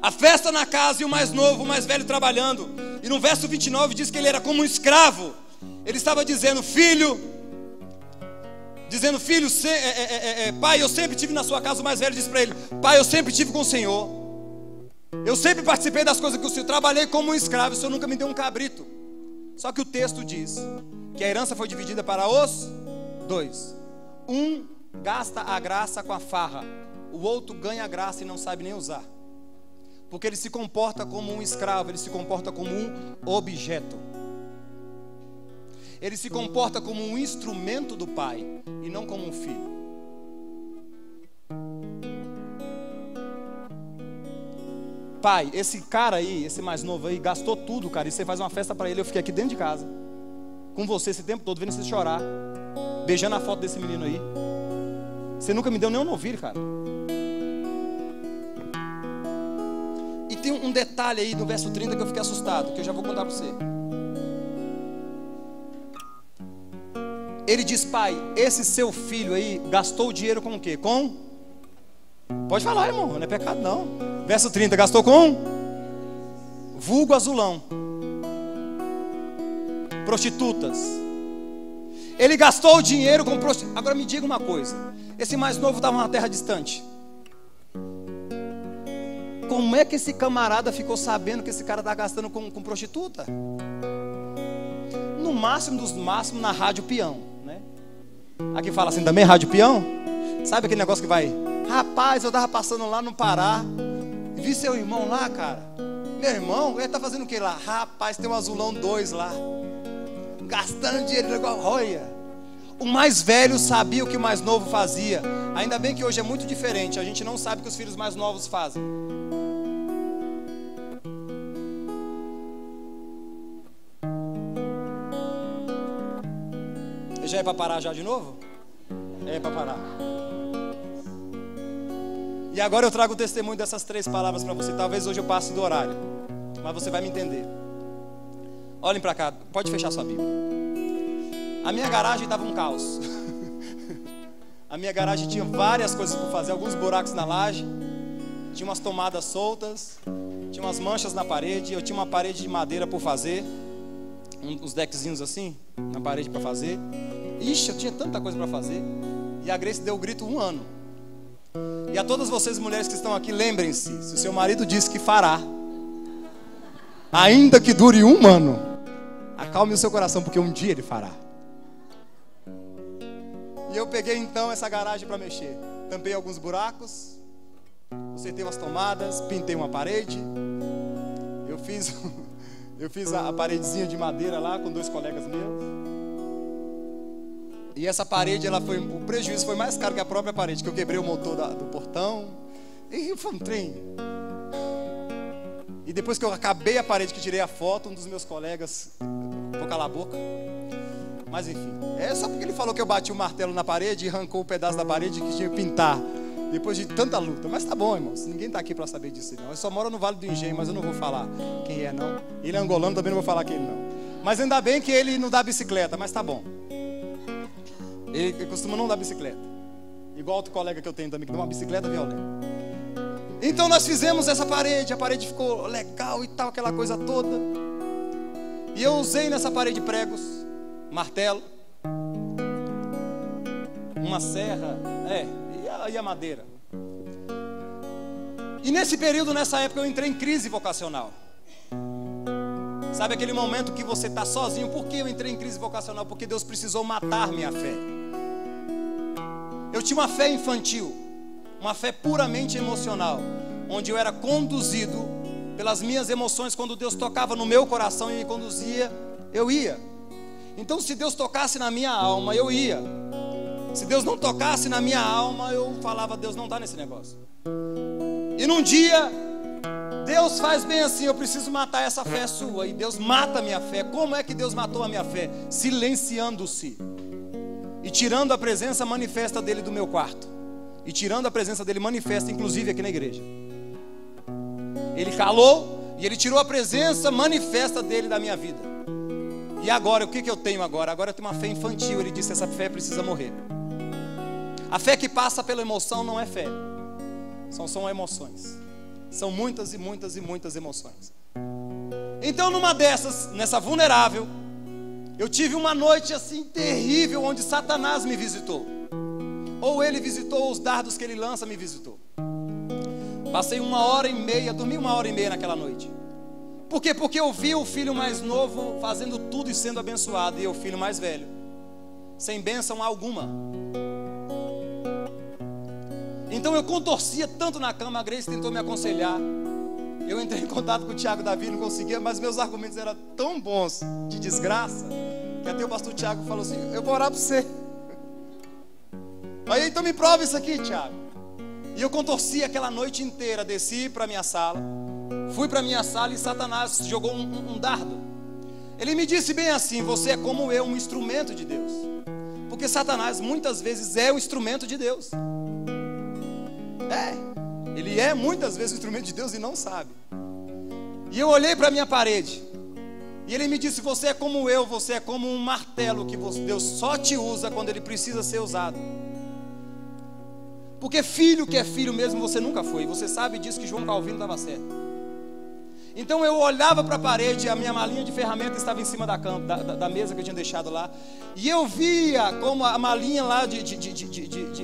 S1: A festa na casa, e o mais novo, o mais velho trabalhando. E no verso 29 diz que ele era como um escravo. Ele estava dizendo: filho, pai, eu sempre estive na sua casa. O mais velho disse para ele: pai, eu sempre estive com o Senhor, eu sempre participei das coisas que o Senhor, trabalhei como um escravo, o Senhor nunca me deu um cabrito. Só que o texto diz que a herança foi dividida para os dois. Um gasta a graça com a farra, o outro ganha a graça e não sabe nem usar. Porque ele se comporta como um escravo, ele se comporta como um objeto. Ele se comporta como um instrumento do pai e não como um filho. Pai, esse cara aí, esse mais novo aí, gastou tudo, cara, e você faz uma festa para ele. Eu fiquei aqui dentro de casa com você esse tempo todo, vendo você chorar, beijando a foto desse menino aí. Você nunca me deu nem um novilho, cara. E tem um detalhe aí no verso 30 que eu fiquei assustado, que eu já vou contar para você. Ele diz: pai, esse seu filho aí gastou o dinheiro com o quê? Pode falar, irmão, não é pecado não. Verso 30, gastou com? vulgo azulão, prostitutas. Ele gastou o dinheiro com prostitutas. Agora me diga uma coisa, esse mais novo estava numa terra distante. Como é que esse camarada ficou sabendo que esse cara está gastando com prostituta? No máximo dos máximos, na rádio peão, né? Aqui fala assim também, rádio peão. Sabe aquele negócio que vai: rapaz, eu estava passando lá no Pará, vi seu irmão lá, cara. Meu irmão, ele está fazendo o que lá? Rapaz, tem um azulão 2 lá, gastando dinheiro igual roia. O mais velho sabia o que o mais novo fazia. Ainda bem que hoje é muito diferente. A gente não sabe o que os filhos mais novos fazem. Já é para parar já de novo? É para parar. E agora eu trago o testemunho dessas 3 palavras para você. Talvez hoje eu passe do horário, mas você vai me entender. Olhem para cá, pode fechar sua Bíblia. A minha garagem estava um caos. A minha garagem tinha várias coisas para fazer, alguns buracos na laje, tinha umas tomadas soltas, tinha umas manchas na parede, eu tinha uma parede de madeira por fazer, uns deckzinhos assim na parede para fazer. Ixi, eu tinha tanta coisa para fazer. E a Grace deu o grito 1 ano. E a todas vocês mulheres que estão aqui, lembrem-se, se o seu marido disse que fará, ainda que dure 1 ano, acalme o seu coração, porque um dia ele fará. E eu peguei então essa garagem para mexer. Tampei alguns buracos, consertei umas tomadas, pintei uma parede. Eu fiz a paredezinha de madeira lá com 2 colegas meus. E essa parede, o prejuízo foi mais caro que a própria parede, que eu quebrei o motor do portão. E foi um trem. E depois que eu acabei a parede, que tirei a foto, um dos meus colegas, vou calar a boca. Mas enfim, é só porque ele falou que eu bati o martelo na parede e arrancou o pedaço da parede que tinha que pintar. Depois de tanta luta. Mas tá bom, irmãos, ninguém está aqui para saber disso não. Eu só moro no Vale do Engenho, mas eu não vou falar quem é não. Ele é angolano, também não vou falar quem ele não. Mas ainda bem que ele não dá bicicleta, mas tá bom. Ele costuma não dar bicicleta. Igual outro colega que eu tenho também, que dá uma bicicleta violenta. Então nós fizemos essa parede, a parede ficou legal e tal, aquela coisa toda. E eu usei nessa parede pregos, martelo, uma serra, e a madeira. E nesse período, nessa época, eu entrei em crise vocacional. Sabe aquele momento que você está sozinho? Por que eu entrei em crise vocacional? Porque Deus precisou matar minha fé. Eu tinha uma fé infantil, uma fé puramente emocional, onde eu era conduzido pelas minhas emoções. Quando Deus tocava no meu coração e me conduzia, eu ia. Então se Deus tocasse na minha alma, eu ia. Se Deus não tocasse na minha alma, eu falava: Deus não está nesse negócio. E num dia, Deus faz bem assim: eu preciso matar essa fé sua. E Deus mata a minha fé. Como é que Deus matou a minha fé? Silenciando-se e tirando a presença manifesta dele do meu quarto, e tirando a presença dele manifesta inclusive aqui na igreja. Ele calou e ele tirou a presença manifesta dele da minha vida. E agora, o que eu tenho agora? Agora eu tenho uma fé infantil. Ele disse: essa fé precisa morrer. A fé que passa pela emoção não é fé, são emoções. São muitas e muitas e muitas emoções. Então numa dessas, nessa vulnerável, eu tive uma noite assim terrível, onde Satanás me visitou. Ou ele visitou, os dardos que ele lança me visitou. Passei 1h30, dormi 1h30 naquela noite. Por quê? Porque eu vi o filho mais novo fazendo tudo e sendo abençoado, e eu, o filho mais velho, sem bênção alguma. Então eu contorcia tanto na cama. A Grace tentou me aconselhar. Eu entrei em contato com o Tiago Davi, não conseguia, mas meus argumentos eram tão bons de desgraça, que até o pastor Tiago falou assim: eu vou orar para você. Aí então me prova isso aqui, Tiago. E eu contorci aquela noite inteira. Desci para minha sala, fui para minha sala, e Satanás jogou um dardo. Ele me disse bem assim: você é como eu, um instrumento de Deus. Porque Satanás muitas vezes é o instrumento de Deus. Ele é muitas vezes o instrumento de Deus e não sabe. E eu olhei para a minha parede, e ele me disse: você é como eu, você é como um martelo que Deus só te usa quando ele precisa ser usado. Porque filho que é filho mesmo você nunca foi. Você sabe disso, que João Calvino estava certo. Então eu olhava para a parede, a minha malinha de ferramenta estava em cima da mesa que eu tinha deixado lá. E eu via como a malinha lá,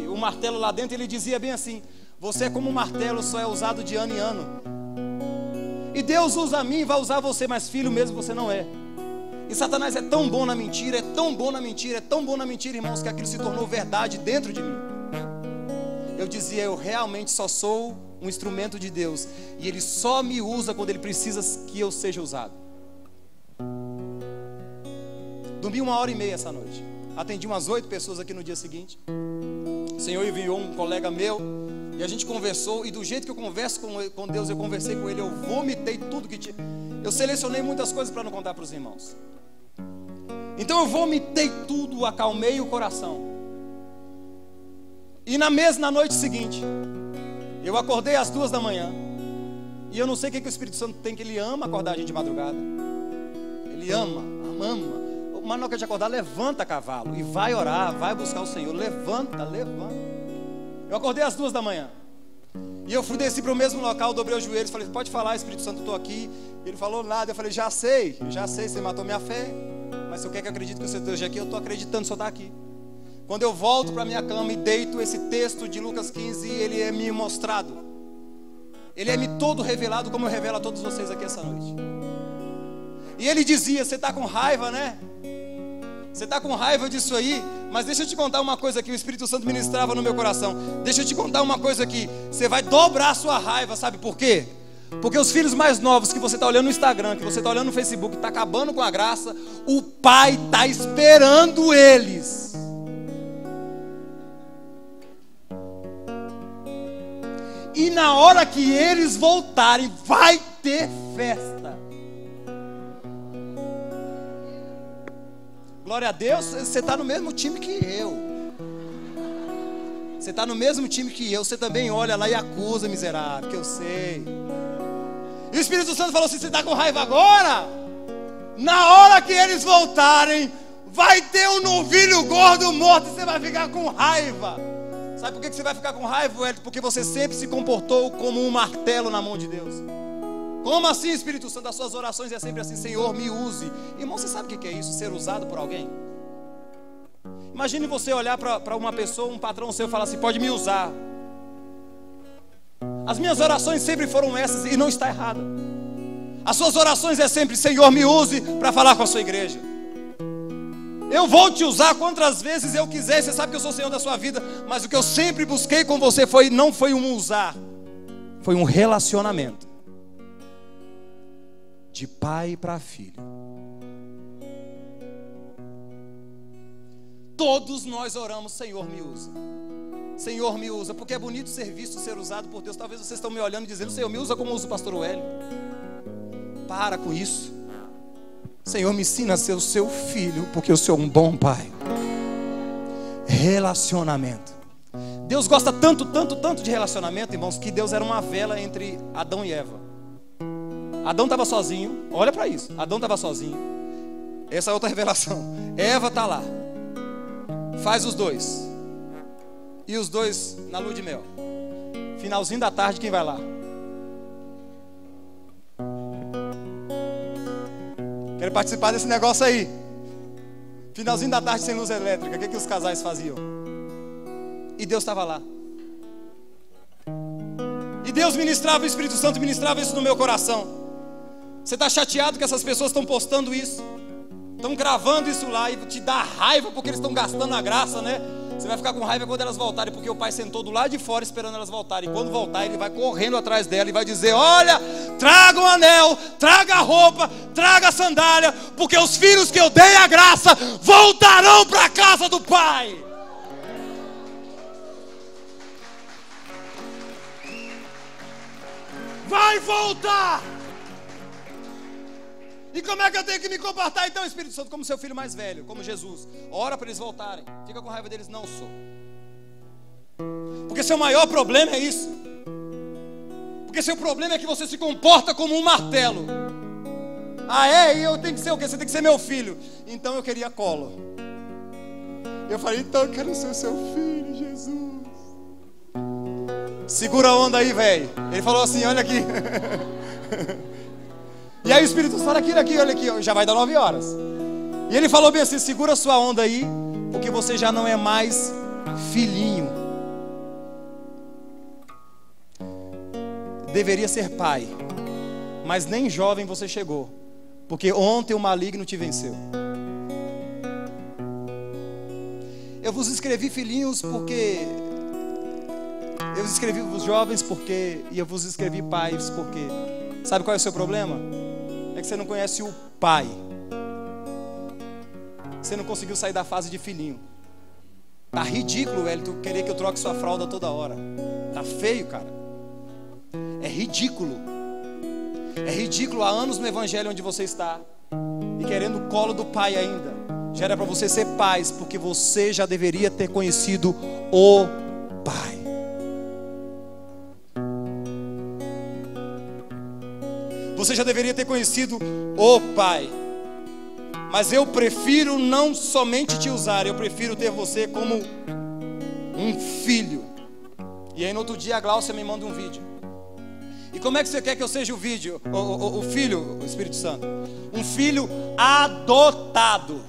S1: o martelo lá dentro, ele dizia bem assim: você é como um martelo, só é usado de ano em ano. E Deus usa a mim e vai usar você, mas filho mesmo você não é. E Satanás é tão bom na mentira, é tão bom na mentira, é tão bom na mentira, irmãos, que aquilo se tornou verdade dentro de mim. Eu dizia, eu realmente só sou um instrumento de Deus, e Ele só me usa quando Ele precisa que eu seja usado. Dormi 1h30 essa noite. Atendi umas 8 pessoas aqui no dia seguinte. O Senhor enviou um colega meu, e a gente conversou, e do jeito que eu converso com Deus, eu conversei com Ele, eu vomitei tudo que tinha. Eu selecionei muitas coisas para não contar para os irmãos. Então eu vomitei tudo, acalmei o coração. E na noite seguinte, eu acordei às 2 da manhã. E eu não sei o que o Espírito Santo tem, que ele ama acordar a gente de madrugada. Ele ama. Mas na hora de acordar, levanta, cavalo, e vai orar, vai buscar o Senhor. Levanta. Eu acordei às 2 da manhã. E eu desci para o mesmo local, dobrei os joelhos, falei, pode falar, Espírito Santo, eu estou aqui. Ele falou nada, eu falei, já sei, você matou minha fé. Mas se eu quer que eu acredite que você esteja aqui, eu estou acreditando, só está aqui. Quando eu volto para minha cama e deito, esse texto de Lucas 15, ele é me mostrado. Ele é me todo revelado, como eu revelo a todos vocês aqui essa noite. E ele dizia, você está com raiva, né? Você está com raiva disso aí? Mas deixa eu te contar uma coisa que o Espírito Santo ministrava no meu coração. Deixa eu te contar uma coisa aqui. Você vai dobrar a sua raiva, sabe por quê? Porque os filhos mais novos que você está olhando no Instagram, que você está olhando no Facebook, está acabando com a graça, o pai está esperando eles. E na hora que eles voltarem, vai ter festa. Glória a Deus, você está no mesmo time que eu. Você está no mesmo time que eu. Você também olha lá e acusa, miserável, que eu sei. E o Espírito Santo falou assim, você está com raiva agora? Na hora que eles voltarem, vai ter um novilho gordo morto e você vai ficar com raiva. Sabe por que você vai ficar com raiva, Wellington? Porque você sempre se comportou como um martelo na mão de Deus. Como assim, Espírito Santo? As suas orações é sempre assim, Senhor, me use. Irmão, você sabe o que é isso? Ser usado por alguém? Imagine você olhar para uma pessoa, um patrão seu, e falar assim, pode me usar. As minhas orações sempre foram essas, e não está errada. As suas orações é sempre, Senhor, me use para falar com a sua igreja. Eu vou te usar quantas vezes eu quiser. Você sabe que eu sou o Senhor da sua vida. Mas o que eu sempre busquei com você não foi um usar, foi um relacionamento de pai para filho. Todos nós oramos, Senhor, me usa. Senhor, me usa. Porque é bonito ser visto, ser usado por Deus. Talvez vocês estão me olhando e dizendo, Senhor, me usa como usa o pastor Wellington. Para com isso. Senhor, me ensina a ser o seu filho, porque eu sou um bom pai. Relacionamento. Deus gosta tanto de relacionamento, irmãos, que Deus era uma vela entre Adão e Eva. Adão estava sozinho, olha para isso. Adão estava sozinho. Essa é outra revelação. Eva está lá. Faz os dois. E os dois na lua de mel. Finalzinho da tarde, quem vai lá? Quero participar desse negócio aí. Finalzinho da tarde sem luz elétrica. O que os casais faziam? E Deus estava lá. E Deus ministrava, o Espírito Santo ministrava isso no meu coração. Você está chateado que essas pessoas estão postando isso? Estão gravando isso lá e te dá raiva porque eles estão gastando a graça, né? Você vai ficar com raiva quando elas voltarem, porque o pai sentou do lado de fora esperando elas voltarem. E quando voltar, ele vai correndo atrás dela e vai dizer, olha, traga o anel, traga a roupa, traga a sandália, porque os filhos que eu dei a graça voltarão para a casa do pai. Vai voltar. E como é que eu tenho que me comportar então, Espírito Santo? Como seu filho mais velho, como Jesus. Ora para eles voltarem. Fica com raiva deles? Não sou. Porque seu maior problema é isso. Porque seu problema é que você se comporta como um martelo. Ah é? E eu tenho que ser o quê? Você tem que ser meu filho. Então eu queria colo. Eu falei, então eu quero ser o seu filho, Jesus. Segura a onda aí, velho. Ele falou assim, olha aqui. E aí o Espírito Santo, olha aqui, já vai dar 9 horas. E ele falou bem assim: segura sua onda aí, porque você já não é mais filhinho. Deveria ser pai, mas nem jovem você chegou, porque ontem o maligno te venceu. Eu vos escrevi filhinhos porque... Eu vos escrevi os jovens porque... E eu vos escrevi pais porque... Sabe qual é o seu problema? É que você não conhece o pai. Você não conseguiu sair da fase de filhinho. Tá ridículo, Wellington, querer que eu troque sua fralda toda hora. Tá feio, cara. É ridículo. É ridículo há anos no evangelho onde você está e querendo o colo do pai ainda. Já era para você ser pais, porque você já deveria ter conhecido o pai. Você já deveria ter conhecido o pai. Mas eu prefiro não somente te usar, eu prefiro ter você como um filho. E aí no outro dia a Gláucia me manda um vídeo. E como é que você quer que eu seja o vídeo? O filho, o Espírito Santo. Um filho adotado.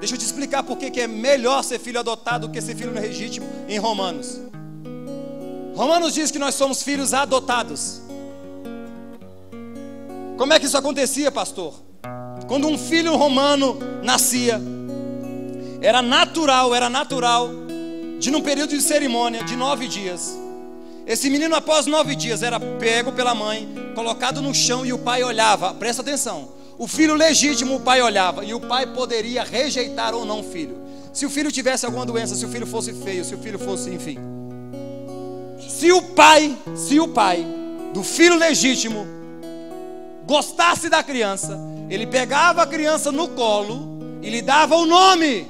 S1: Deixa eu te explicar por que é melhor ser filho adotado do que ser filho legítimo em Romanos. Romanos diz que nós somos filhos adotados. Como é que isso acontecia, pastor? Quando um filho romano nascia, era natural, de num período de cerimônia de 9 dias. Esse menino, após 9 dias, era pego pela mãe, colocado no chão e o pai olhava. Presta atenção. O filho legítimo, o pai olhava, e o pai poderia rejeitar ou não o filho. Se o filho tivesse alguma doença, se o filho fosse feio, se o filho fosse, enfim. Se o pai do filho legítimo gostasse da criança, ele pegava a criança no colo e lhe dava o nome.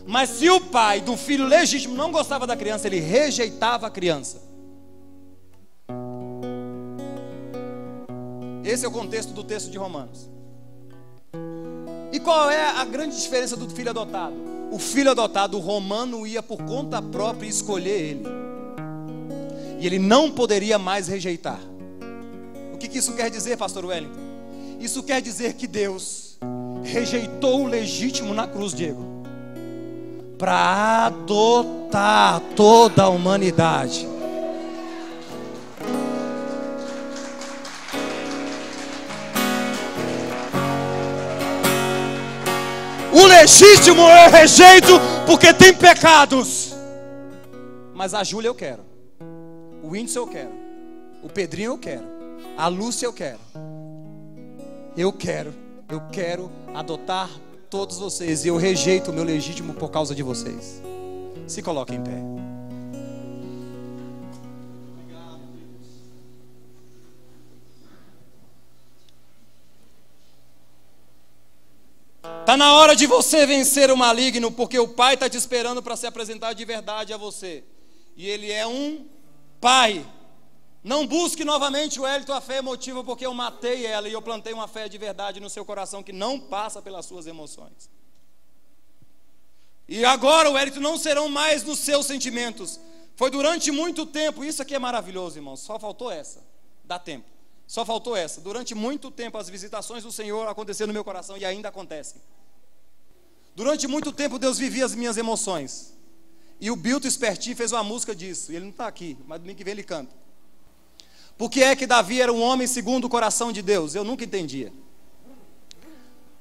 S1: Mas se o pai do filho legítimo não gostava da criança, ele rejeitava a criança. Esse é o contexto do texto de Romanos. E qual é a grande diferença do filho adotado? O filho adotado, o romano, ia por conta própria escolher ele. E ele não poderia mais rejeitar. O que isso quer dizer, pastor Wellington? Isso quer dizer que Deus rejeitou o legítimo na cruz, Diego, para adotar toda a humanidade. O legítimo eu rejeito porque tem pecados. Mas a Júlia eu quero, o Whindersson eu quero, o Pedrinho eu quero, a Lúcia eu quero. Eu quero adotar todos vocês. E eu rejeito o meu legítimo por causa de vocês. Se coloquem em pé. Está na hora de você vencer o maligno, porque o Pai está te esperando para se apresentar de verdade a você. E Ele é um Pai. Não busque novamente o Wellington, a fé emotiva, porque eu matei ela e eu plantei uma fé de verdade no seu coração que não passa pelas suas emoções. E agora o Wellington não serão mais nos seus sentimentos. Foi durante muito tempo, isso aqui é maravilhoso, irmãos, só faltou essa, dá tempo. Só faltou essa. Durante muito tempo as visitações do Senhor aconteceram no meu coração e ainda acontecem. Durante muito tempo Deus vivia as minhas emoções. E o Bilton Esperti fez uma música disso. E ele não está aqui, mas domingo que vem ele canta. Por que é que Davi era um homem segundo o coração de Deus? Eu nunca entendia.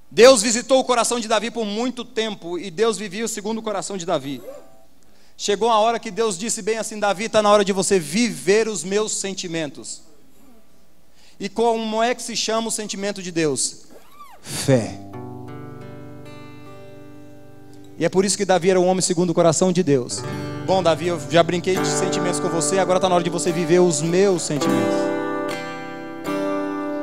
S1: Deus visitou o coração de Davi por muito tempo e Deus vivia segundo o coração de Davi. Chegou a hora que Deus disse bem assim: Davi, está na hora de você viver os meus sentimentos. E como é que se chama o sentimento de Deus? Fé. E é por isso que Davi era um homem segundo o coração de Deus. Bom, Davi, eu já brinquei de sentimentos com você, agora está na hora de você viver os meus sentimentos.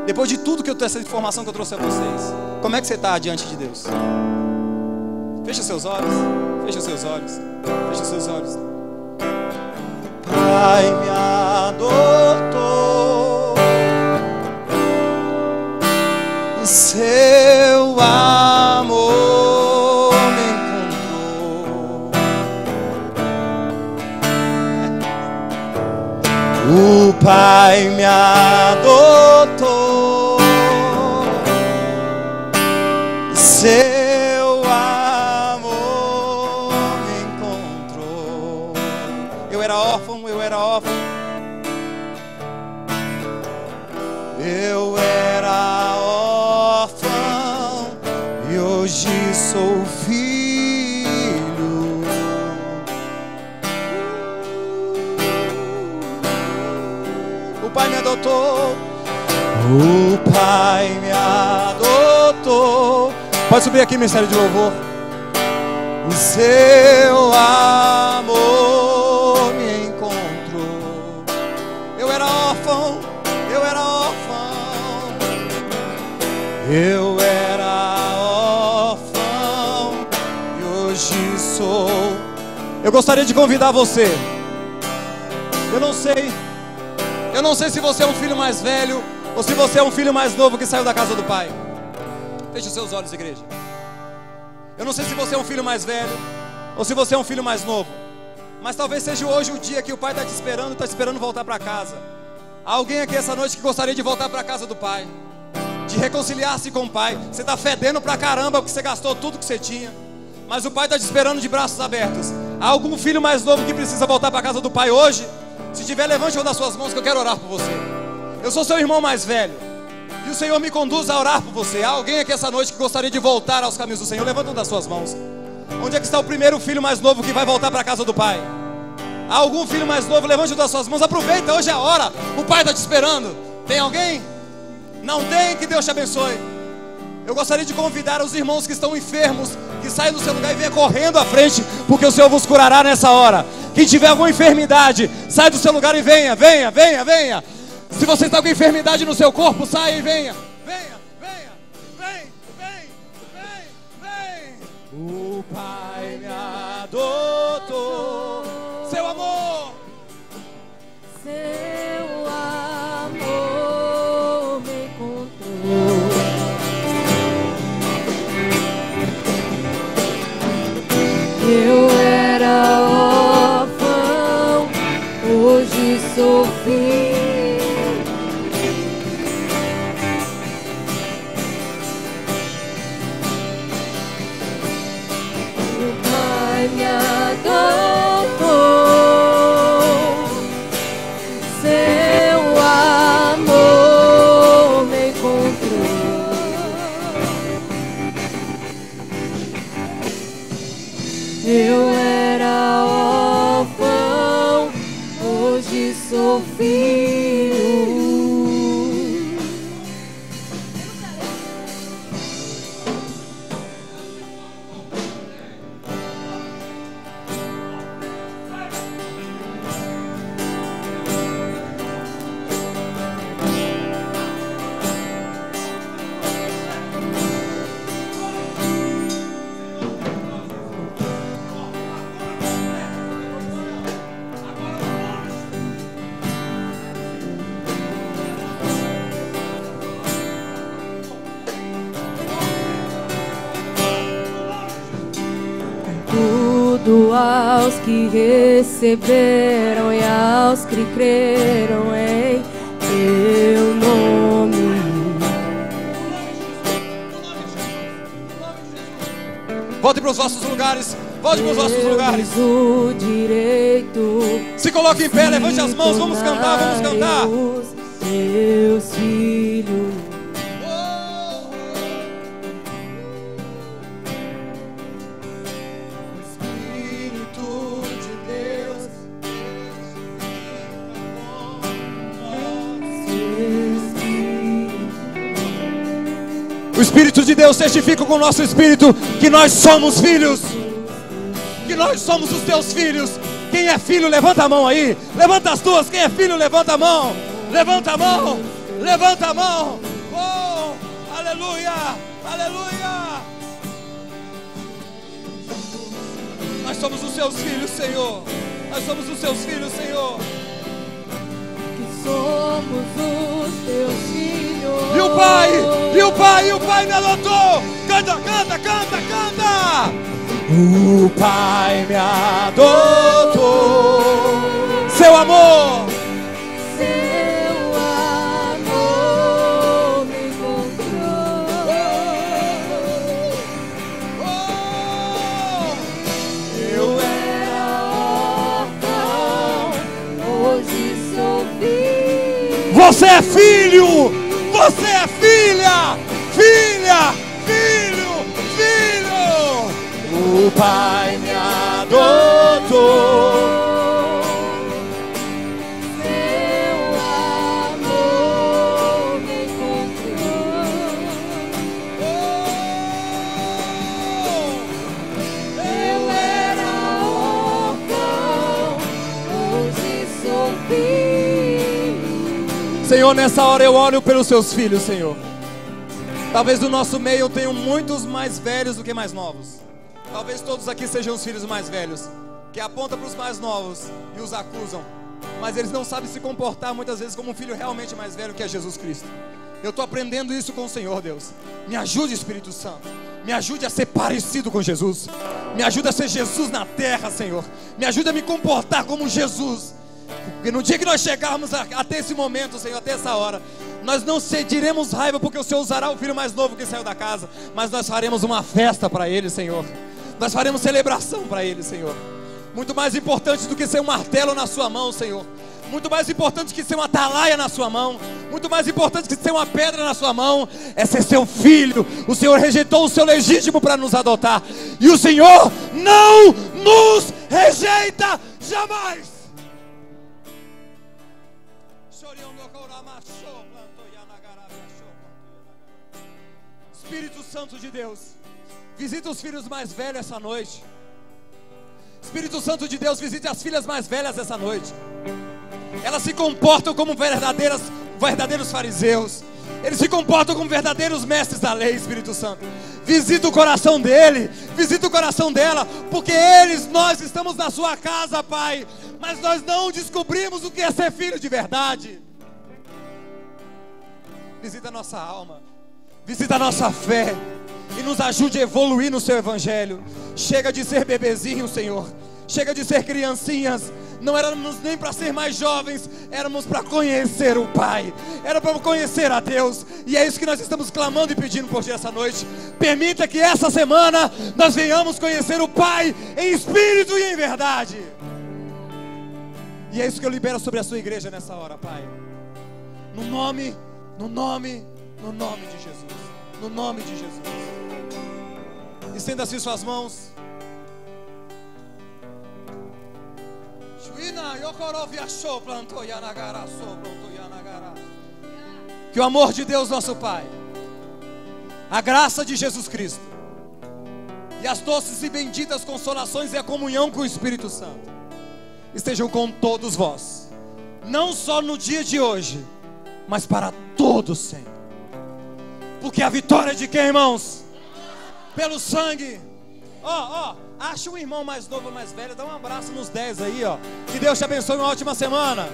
S1: Depois de tudo que eu essa informação que eu trouxe a vocês, como é que você está diante de Deus? Fecha seus olhos, fecha seus olhos, fecha seus olhos. Pai me adotou, seu amor me encontrou. O Pai Pai me adotou, seu amor me encontrou. Eu era órfão, eu era órfão, eu era órfão e hoje sou filho. O Pai me adotou, o Pai me adotou. Pode subir aqui, ministério de louvor. O seu amor me encontrou. Eu era órfão, eu era órfão, eu era órfão e hoje sou. Eu gostaria de convidar você. Eu não sei se você é um filho mais velho ou se você é um filho mais novo que saiu da casa do Pai. Feche os seus olhos, igreja. Eu não sei se você é um filho mais velho ou se você é um filho mais novo, mas talvez seja hoje o dia que o Pai está te esperando, está esperando voltar para casa. Há alguém aqui essa noite que gostaria de voltar para a casa do Pai, de reconciliar-se com o Pai. Você está fedendo pra caramba porque você gastou tudo que você tinha, mas o Pai está te esperando de braços abertos. Há algum filho mais novo que precisa voltar para a casa do Pai hoje? Se tiver, levante uma das suas mãos que eu quero orar por você. Eu sou seu irmão mais velho e o Senhor me conduz a orar por você. Há alguém aqui essa noite que gostaria de voltar aos caminhos do Senhor? Levanta uma das suas mãos. Onde é que está o primeiro filho mais novo que vai voltar para a casa do Pai? Há algum filho mais novo? Levante uma das suas mãos. Aproveita, hoje é a hora. O Pai está te esperando. Tem alguém? Não tem? Que Deus te abençoe. Eu gostaria de convidar os irmãos que estão enfermos, que saiam do seu lugar e venham correndo à frente, porque o Senhor vos curará nessa hora. Quem tiver alguma enfermidade, sai do seu lugar e venha, venha, venha, venha. Se você está com enfermidade no seu corpo, saia e venha. Venha, venha, vem, vem, vem, vem. O Pai me adotou, seu amor,
S2: seu amor me encontrou. Eu era órfão, hoje sou filho. O Pai me adotou, seu amor me encontrou. Eu era órfão, hoje sou filho. Tudo aos que receberam e aos que creram em teu nome.
S1: Volte para os vossos lugares. Volte para os vossos lugares.
S2: O direito.
S1: Se coloque em pé, levante as mãos, vamos cantar, vamos cantar.
S2: Teus filhos.
S1: O Espírito de Deus testifica com o nosso espírito que nós somos filhos, que nós somos os teus filhos. Quem é filho, levanta a mão aí. Levanta as tuas. Quem é filho, levanta a mão. Levanta a mão. Levanta a mão. Oh, aleluia, aleluia. Nós somos os seus filhos, Senhor. Nós somos os seus filhos, Senhor.
S2: Que somos os teus filhos.
S1: E o Pai me adotou. Canta, canta, canta, canta. O Pai me adotou, seu amor,
S2: seu
S1: é filho, você é filha, filha, filho, filho. O Pai me adotou. Senhor, nessa hora eu olho pelos seus filhos, Senhor. Talvez do nosso meio tenham muitos mais velhos do que mais novos. Talvez todos aqui sejam os filhos mais velhos, que apontam para os mais novos e os acusam, mas eles não sabem se comportar muitas vezes como um filho realmente mais velho, que é Jesus Cristo. Eu estou aprendendo isso com o Senhor, Deus. Me ajude, Espírito Santo. Me ajude a ser parecido com Jesus. Me ajude a ser Jesus na terra, Senhor. Me ajude a me comportar como Jesus. Porque no dia que nós chegarmos até esse momento, Senhor, até essa hora, nós não sentiremos raiva porque o Senhor usará o filho mais novo que saiu da casa, mas nós faremos uma festa para ele, Senhor. Nós faremos celebração para ele, Senhor. Muito mais importante do que ser um martelo na sua mão, Senhor. Muito mais importante que ser uma atalaia na sua mão. Muito mais importante que ser uma pedra na sua mão é ser seu filho. O Senhor rejeitou o seu legítimo para nos adotar, e o Senhor não nos rejeita jamais. Espírito Santo de Deus, visita os filhos mais velhos essa noite. Espírito Santo de Deus, visite as filhas mais velhas essa noite. Elas se comportam como verdadeiros fariseus. Eles se comportam como verdadeiros mestres da lei. Espírito Santo, visita o coração dele, visita o coração dela, porque nós estamos na sua casa, Pai, mas nós não descobrimos o que é ser filho de verdade. Visita a nossa alma, visita a nossa fé e nos ajude a evoluir no seu evangelho. Chega de ser bebezinho, Senhor. Chega de ser criancinhas. Não éramos nem para ser mais jovens, éramos para conhecer o Pai, era para conhecer a Deus. E é isso que nós estamos clamando e pedindo por ti essa noite. Permita que essa semana nós venhamos conhecer o Pai em espírito e em verdade. E é isso que eu libero sobre a sua igreja nessa hora, Pai. No nome de Jesus. No nome de Jesus. Estenda assim suas mãos. Que o amor de Deus nosso Pai, a graça de Jesus Cristo e as doces e benditas consolações e a comunhão com o Espírito Santo estejam com todos vós, não só no dia de hoje, mas para todos sempre. Porque a vitória é de quem, irmãos? Pelo sangue. Acha um irmão mais novo ou mais velho, dá um abraço nos 10 aí, ó. Que Deus te abençoe, uma ótima semana.